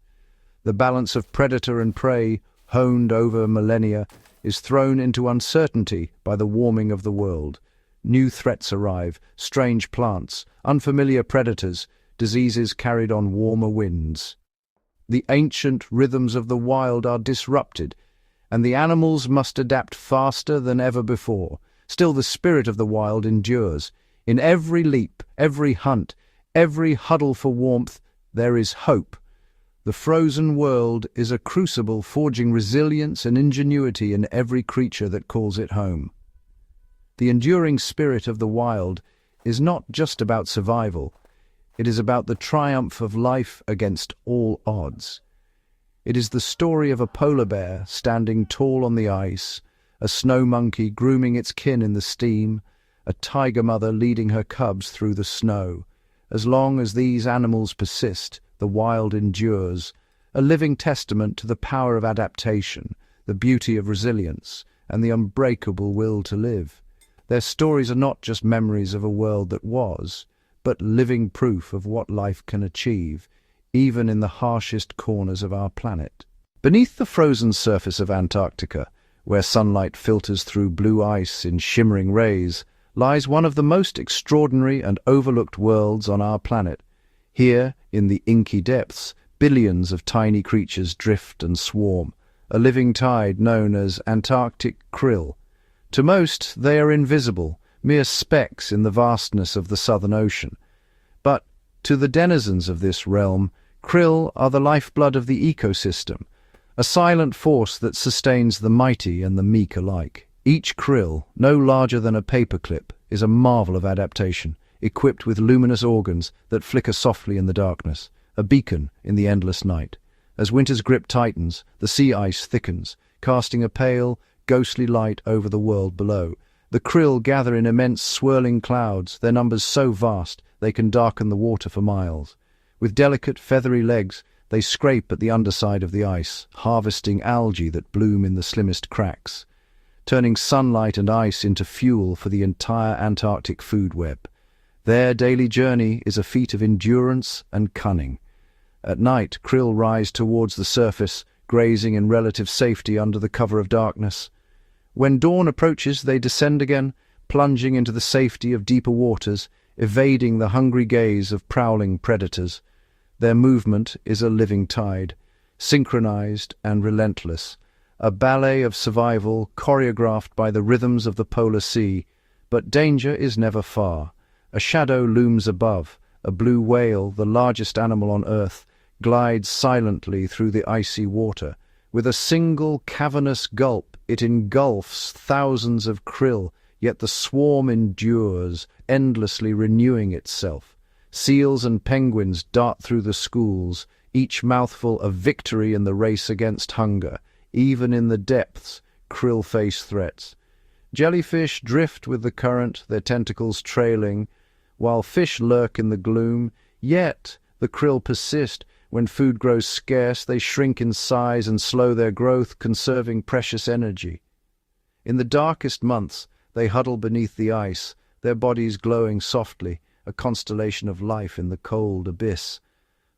The balance of predator and prey, honed over millennia, is thrown into uncertainty by the warming of the world. New threats arrive, strange plants, unfamiliar predators, diseases carried on warmer winds. The ancient rhythms of the wild are disrupted, and the animals must adapt faster than ever before. Still, the spirit of the wild endures. In every leap, every hunt, every huddle for warmth, there is hope. The frozen world is a crucible forging resilience and ingenuity in every creature that calls it home. The enduring spirit of the wild is not just about survival. It is about the triumph of life against all odds. It is the story of a polar bear standing tall on the ice, a snow monkey grooming its kin in the steam, a tiger mother leading her cubs through the snow. As long as these animals persist, the wild endures, a living testament to the power of adaptation, the beauty of resilience, and the unbreakable will to live. Their stories are not just memories of a world that was, but living proof of what life can achieve, even in the harshest corners of our planet. Beneath the frozen surface of Antarctica, where sunlight filters through blue ice in shimmering rays, lies one of the most extraordinary and overlooked worlds on our planet. Here, in the inky depths, billions of tiny creatures drift and swarm, a living tide known as Antarctic krill. To most, they are invisible, mere specks in the vastness of the Southern Ocean. But to the denizens of this realm, krill are the lifeblood of the ecosystem, a silent force that sustains the mighty and the meek alike. Each krill, no larger than a paperclip, is a marvel of adaptation, equipped with luminous organs that flicker softly in the darkness, a beacon in the endless night. As winter's grip tightens, the sea ice thickens, casting a pale, ghostly light over the world below. The krill gather in immense swirling clouds, their numbers so vast they can darken the water for miles. With delicate, feathery legs, they scrape at the underside of the ice, harvesting algae that bloom in the slimmest cracks, turning sunlight and ice into fuel for the entire Antarctic food web. Their daily journey is a feat of endurance and cunning. At night, krill rise towards the surface, grazing in relative safety under the cover of darkness. When dawn approaches, they descend again, plunging into the safety of deeper waters, evading the hungry gaze of prowling predators. Their movement is a living tide, synchronized and relentless, a ballet of survival choreographed by the rhythms of the polar sea. But danger is never far. A shadow looms above. A blue whale, the largest animal on Earth, glides silently through the icy water. With a single cavernous gulp, it engulfs thousands of krill, yet the swarm endures, endlessly renewing itself. Seals and penguins dart through the schools, each mouthful a victory in the race against hunger. Even in the depths, krill face threats. Jellyfish drift with the current, their tentacles trailing, while fish lurk in the gloom. Yet the krill persist. When food grows scarce, they shrink in size and slow their growth, conserving precious energy. In the darkest months, they huddle beneath the ice, their bodies glowing softly, a constellation of life in the cold abyss.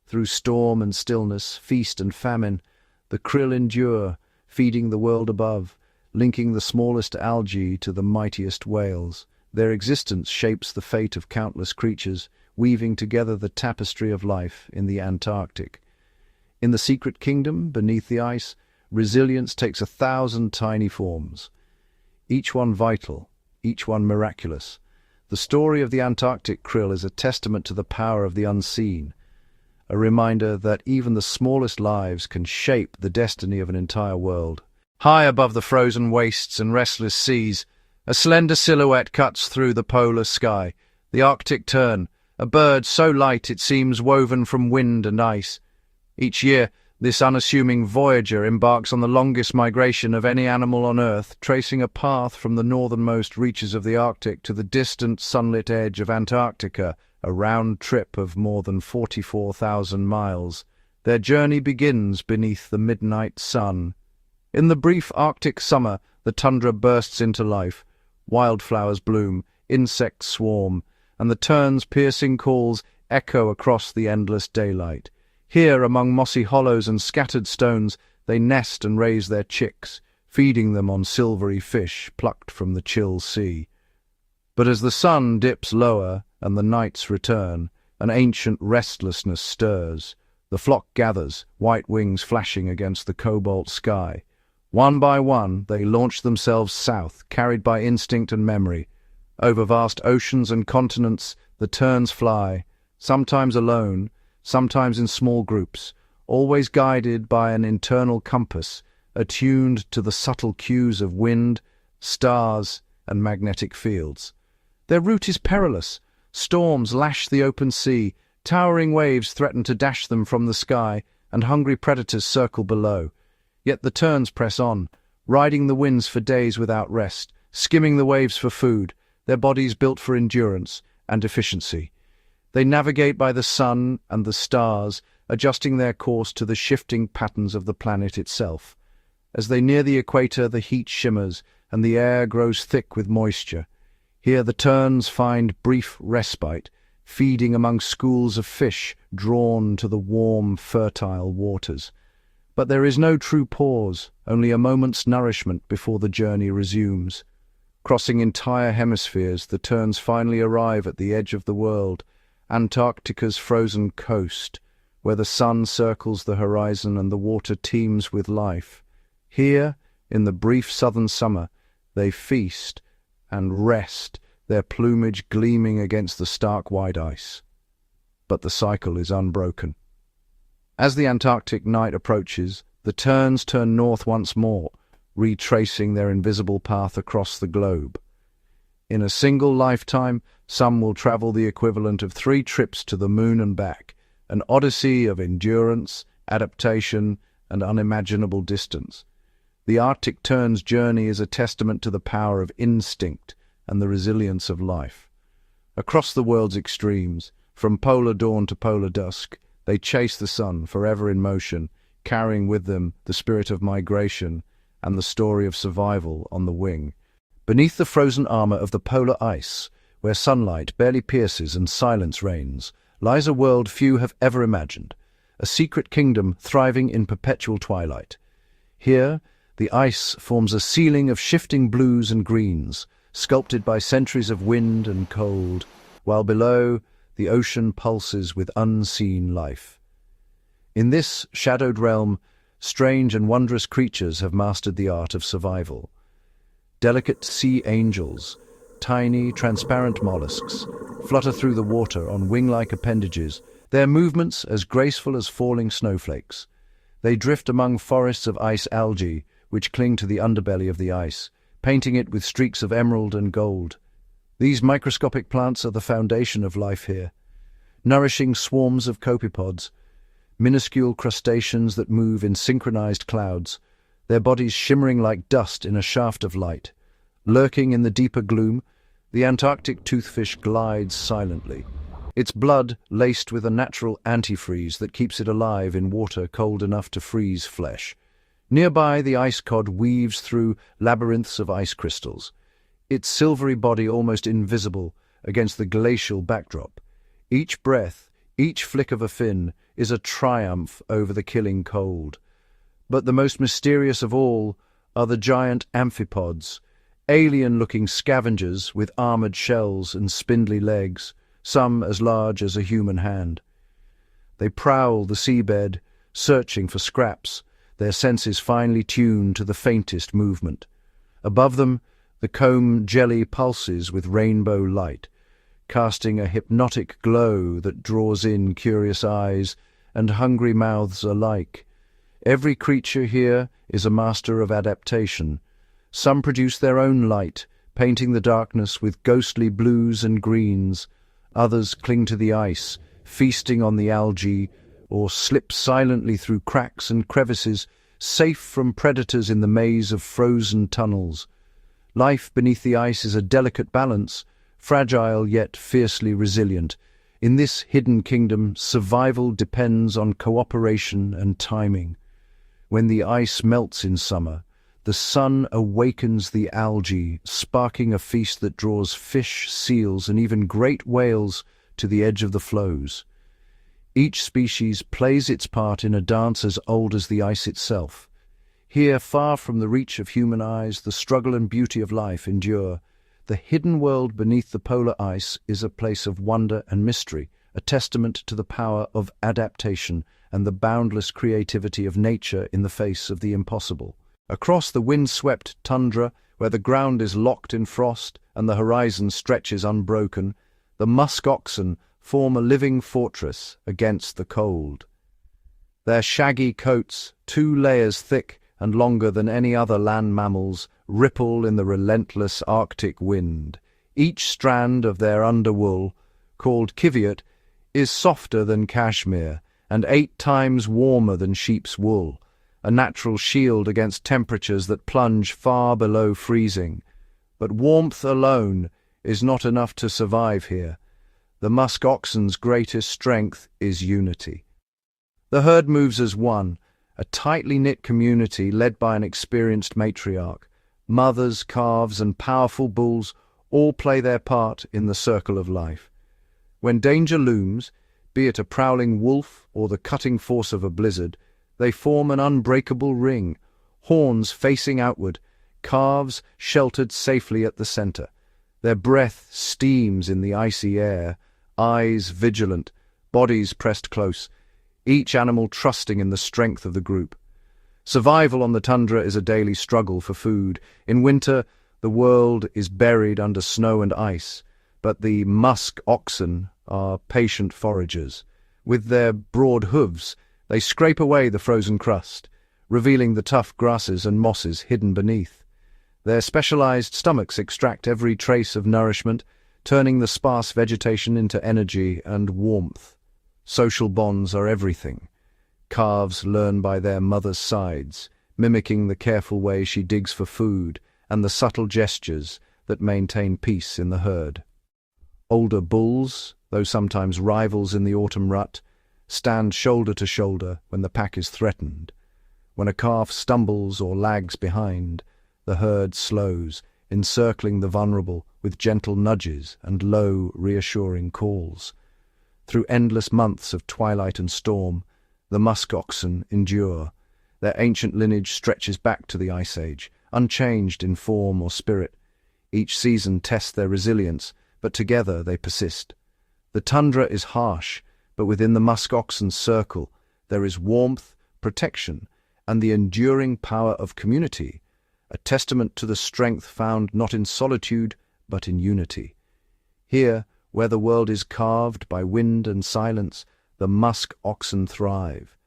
Through storm and stillness, feast and famine, the krill endure, feeding the world above, linking the smallest algae to the mightiest whales. Their existence shapes the fate of countless creatures, weaving together the tapestry of life in the Antarctic. In the secret kingdom, beneath the ice, resilience takes 1,000 tiny forms, each one vital, each one miraculous. The story of the Antarctic krill is a testament to the power of the unseen, a reminder that even the smallest lives can shape the destiny of an entire world. High above the frozen wastes and restless seas, a slender silhouette cuts through the polar sky, the Arctic tern, a bird so light it seems woven from wind and ice. Each year, this unassuming voyager embarks on the longest migration of any animal on Earth, tracing a path from the northernmost reaches of the Arctic to the distant sunlit edge of Antarctica, a round trip of more than 44,000 miles. Their journey begins beneath the midnight sun. In the brief Arctic summer, the tundra bursts into life. Wildflowers bloom, insects swarm, and the tern's piercing calls echo across the endless daylight. Here, among mossy hollows and scattered stones, they nest and raise their chicks, feeding them on silvery fish plucked from the chill sea. But as the sun dips lower and the nights return, an ancient restlessness stirs. The flock gathers, white wings flashing against the cobalt sky. One by one, they launch themselves south, carried by instinct and memory. Over vast oceans and continents, the terns fly, sometimes alone, sometimes in small groups, always guided by an internal compass, attuned to the subtle cues of wind, stars, and magnetic fields. Their route is perilous. Storms lash the open sea, towering waves threaten to dash them from the sky, and hungry predators circle below. Yet the terns press on, riding the winds for days without rest, skimming the waves for food, their bodies built for endurance and efficiency. They navigate by the sun and the stars, adjusting their course to the shifting patterns of the planet itself. As they near the equator, the heat shimmers, and the air grows thick with moisture. Here the terns find brief respite, feeding among schools of fish drawn to the warm, fertile waters. But there is no true pause, only a moment's nourishment before the journey resumes. Crossing entire hemispheres, the Terns finally arrive at the edge of the world, Antarctica's frozen coast, where the sun circles the horizon and the water teems with life. Here, in the brief southern summer, they feast and rest, their plumage gleaming against the stark white ice. But the cycle is unbroken. As the Antarctic night approaches, the Terns turn north once more, retracing their invisible path across the globe. In a single lifetime, some will travel the equivalent of 3 trips to the moon and back, an odyssey of endurance, adaptation, and unimaginable distance. The Arctic Tern's journey is a testament to the power of instinct and the resilience of life. Across the world's extremes, from polar dawn to polar dusk, they chase the sun, forever in motion, carrying with them the spirit of migration and the story of survival on the wing. Beneath the frozen armor of the polar ice, where sunlight barely pierces and silence reigns, lies a world few have ever imagined, a secret kingdom thriving in perpetual twilight. Here, the ice forms a ceiling of shifting blues and greens, sculpted by centuries of wind and cold, while below, the ocean pulses with unseen life. In this shadowed realm, strange and wondrous creatures have mastered the art of survival. Delicate sea angels, tiny, transparent mollusks, flutter through the water on wing-like appendages, their movements as graceful as falling snowflakes. They drift among forests of ice algae, which cling to the underbelly of the ice, painting it with streaks of emerald and gold. These microscopic plants are the foundation of life here, nourishing swarms of copepods, minuscule crustaceans that move in synchronized clouds, their bodies shimmering like dust in a shaft of light. Lurking in the deeper gloom, the Antarctic toothfish glides silently, its blood laced with a natural antifreeze that keeps it alive in water cold enough to freeze flesh. Nearby, the ice cod weaves through labyrinths of ice crystals, its silvery body almost invisible against the glacial backdrop. Each breath, each flick of a fin, is a triumph over the killing cold. But the most mysterious of all are the giant amphipods, alien-looking scavengers with armored shells and spindly legs, some as large as a human hand. They prowl the seabed, searching for scraps, their senses finely tuned to the faintest movement. Above them, the comb jelly pulses with rainbow light, casting a hypnotic glow that draws in curious eyes and hungry mouths alike. Every creature here is a master of adaptation. Some produce their own light, painting the darkness with ghostly blues and greens. Others cling to the ice, feasting on the algae, or slip silently through cracks and crevices, safe from predators in the maze of frozen tunnels. Life beneath the ice is a delicate balance, fragile yet fiercely resilient. In this hidden kingdom, survival depends on cooperation and timing. When the ice melts in summer, the sun awakens the algae, sparking a feast that draws fish, seals, and even great whales to the edge of the floes. Each species plays its part in a dance as old as the ice itself. Here, far from the reach of human eyes, the struggle and beauty of life endure. The hidden world beneath the polar ice is a place of wonder and mystery, a testament to the power of adaptation and the boundless creativity of nature in the face of the impossible. Across the wind-swept tundra, where the ground is locked in frost and the horizon stretches unbroken, the musk oxen form a living fortress against the cold. Their shaggy coats, 2 layers thick and longer than any other land mammals, ripple in the relentless Arctic wind. Each strand of their underwool, called kiviot, is softer than cashmere and 8 times warmer than sheep's wool, a natural shield against temperatures that plunge far below freezing. But warmth alone is not enough to survive here. The musk oxen's greatest strength is unity. The herd moves as one, a tightly knit community led by an experienced matriarch. Mothers, calves, and powerful bulls all play their part in the circle of life. When danger looms, be it a prowling wolf or the cutting force of a blizzard, They form an unbreakable ring, horns facing outward, calves sheltered safely at the center. Their breath steams in the icy air, eyes vigilant, bodies pressed close, each animal trusting in the strength of the group. Survival on the tundra is a daily struggle for food. In winter, the world is buried under snow and ice, but the Musk oxen are patient foragers. With their broad hooves, they scrape away the frozen crust, revealing the tough grasses and mosses hidden beneath. Their specialized stomachs extract every trace of nourishment, turning the sparse vegetation into energy and warmth. Social bonds are everything. Calves learn by their mother's sides, mimicking the careful way she digs for food and the subtle gestures that maintain peace in the herd. Older bulls, though sometimes rivals in the autumn rut, stand shoulder to shoulder when the pack is threatened. When a calf stumbles or lags behind, the herd slows, encircling the vulnerable with gentle nudges and low, reassuring calls. Through endless months of twilight and storm, the musk oxen endure. Their ancient lineage stretches back to the Ice Age, unchanged in form or spirit. Each season tests their resilience, but together they persist. The tundra is harsh, but within the musk oxen's circle there is warmth, protection, and the enduring power of community, a testament to the strength found not in solitude but in unity. Here, where the world is carved by wind and silence, the musk oxen thrive,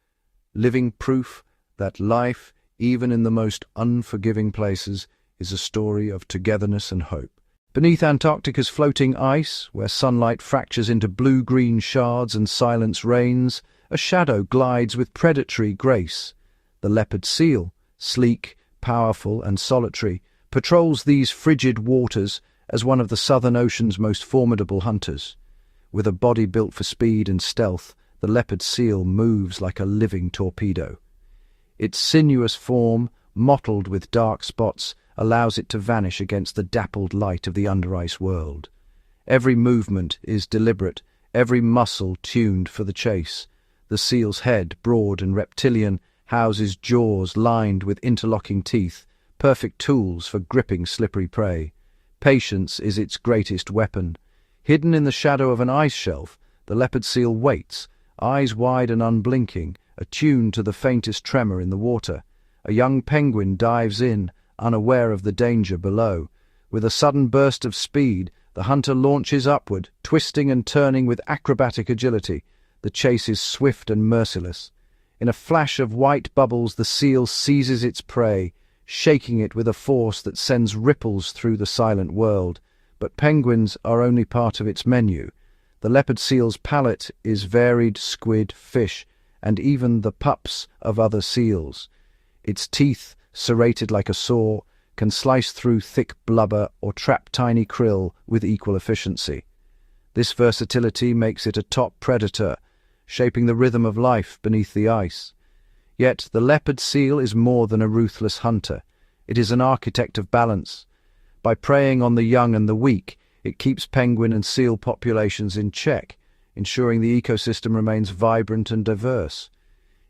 living proof that life, even in the most unforgiving places, is a story of togetherness and hope. Beneath Antarctica's floating ice, where sunlight fractures into blue-green shards and silence reigns, a shadow glides with predatory grace. The leopard seal, sleek, powerful, and solitary, patrols these frigid waters as one of the Southern Ocean's most formidable hunters. With a body built for speed and stealth, the leopard seal moves like a living torpedo. Its sinuous form, mottled with dark spots, allows it to vanish against the dappled light of the under-ice world. Every movement is deliberate, every muscle tuned for the chase. The seal's head, broad and reptilian, houses jaws lined with interlocking teeth, perfect tools for gripping slippery prey. Patience is its greatest weapon. Hidden in the shadow of an ice shelf, the leopard seal waits, eyes wide and unblinking, attuned to the faintest tremor in the water. A young penguin dives in, unaware of the danger below. With a sudden burst of speed, the hunter launches upward, twisting and turning with acrobatic agility. The chase is swift and merciless. In a flash of white bubbles, the seal seizes its prey, shaking it with a force that sends ripples through the silent world. But penguins are only part of its menu. The leopard seal's palate is varied squid, fish, and even the pups of other seals. Its teeth, serrated like a saw, can slice through thick blubber or trap tiny krill with equal efficiency. This versatility makes it a top predator, shaping the rhythm of life beneath the ice. Yet the leopard seal is more than a ruthless hunter. It is an architect of balance. By preying on the young and the weak, it keeps penguin and seal populations in check, ensuring the ecosystem remains vibrant and diverse.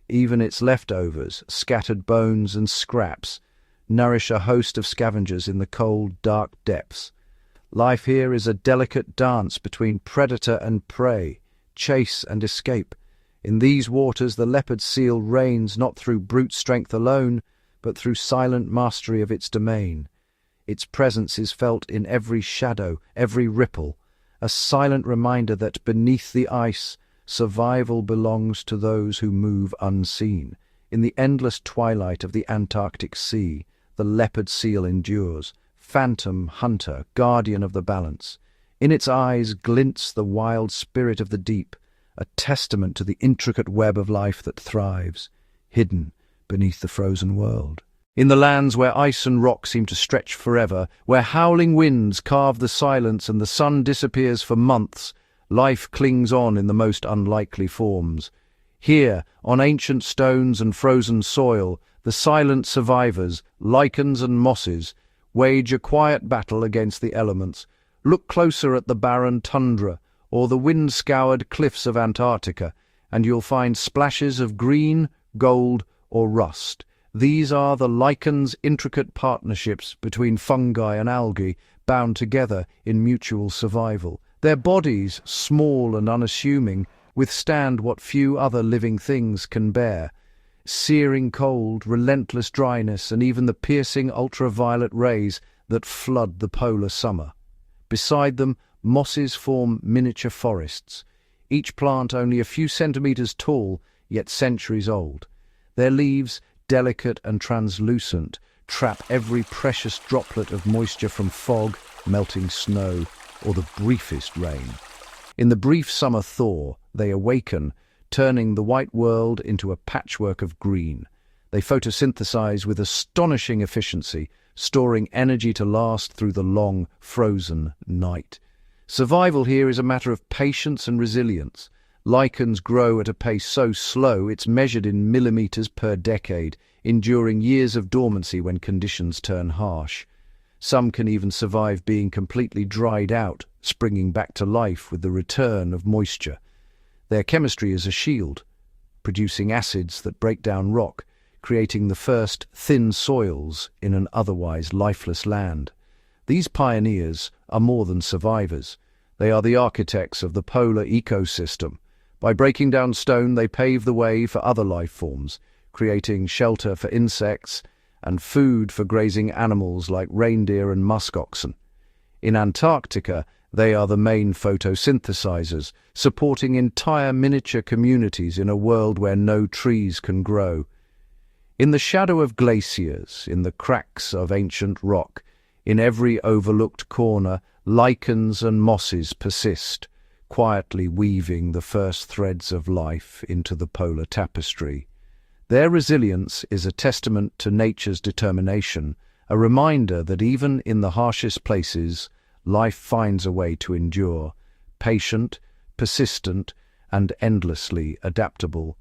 Even its leftovers, scattered bones and scraps, nourish a host of scavengers in the cold, dark depths. Life here is a delicate dance between predator and prey, chase and escape. In these waters, the leopard seal reigns not through brute strength alone, but through silent mastery of its domain. Its presence is felt in every shadow, every ripple, a silent reminder that beneath the ice, survival belongs to those who move unseen. In the endless twilight of the Antarctic Sea, the leopard seal endures, phantom hunter, guardian of the balance. In its eyes glints the wild spirit of the deep, a testament to the intricate web of life that thrives, hidden beneath the frozen world. In the lands where ice and rock seem to stretch forever, where howling winds carve the silence and the sun disappears for months, life clings on in the most unlikely forms. Here, on ancient stones and frozen soil, the silent survivors, lichens and mosses, wage a quiet battle against the elements. Look closer at the barren tundra or the wind-scoured cliffs of Antarctica, and you'll find splashes of green, gold, or rust. These are the lichens' intricate partnerships between fungi and algae, bound together in mutual survival. Their bodies, small and unassuming, withstand what few other living things can bear: searing cold, relentless dryness, and even the piercing ultraviolet rays that flood the polar summer. Beside them, mosses form miniature forests, each plant only a few centimeters tall, yet centuries old. Their leaves, delicate and translucent, trap every precious droplet of moisture from fog, melting snow, or the briefest rain. In the brief summer thaw, they awaken, turning the white world into a patchwork of green. They photosynthesize with astonishing efficiency, storing energy to last through the long, frozen night. Survival here is a matter of patience and resilience. Lichens grow at a pace so slow it's measured in millimeters per decade, enduring years of dormancy when conditions turn harsh. Some can even survive being completely dried out, springing back to life with the return of moisture. Their chemistry is a shield, producing acids that break down rock, creating the first thin soils in an otherwise lifeless land. These pioneers are more than survivors. They are the architects of the polar ecosystem. By breaking down stone, they pave the way for other life forms, creating shelter for insects and food for grazing animals like reindeer and musk oxen. In Antarctica, they are the main photosynthesizers, supporting entire miniature communities in a world where no trees can grow. In the shadow of glaciers, in the cracks of ancient rock, in every overlooked corner, lichens and mosses persist, quietly weaving the first threads of life into the polar tapestry. Their resilience is a testament to nature's determination, a reminder that even in the harshest places, life finds a way to endure, patient, persistent, and endlessly adaptable.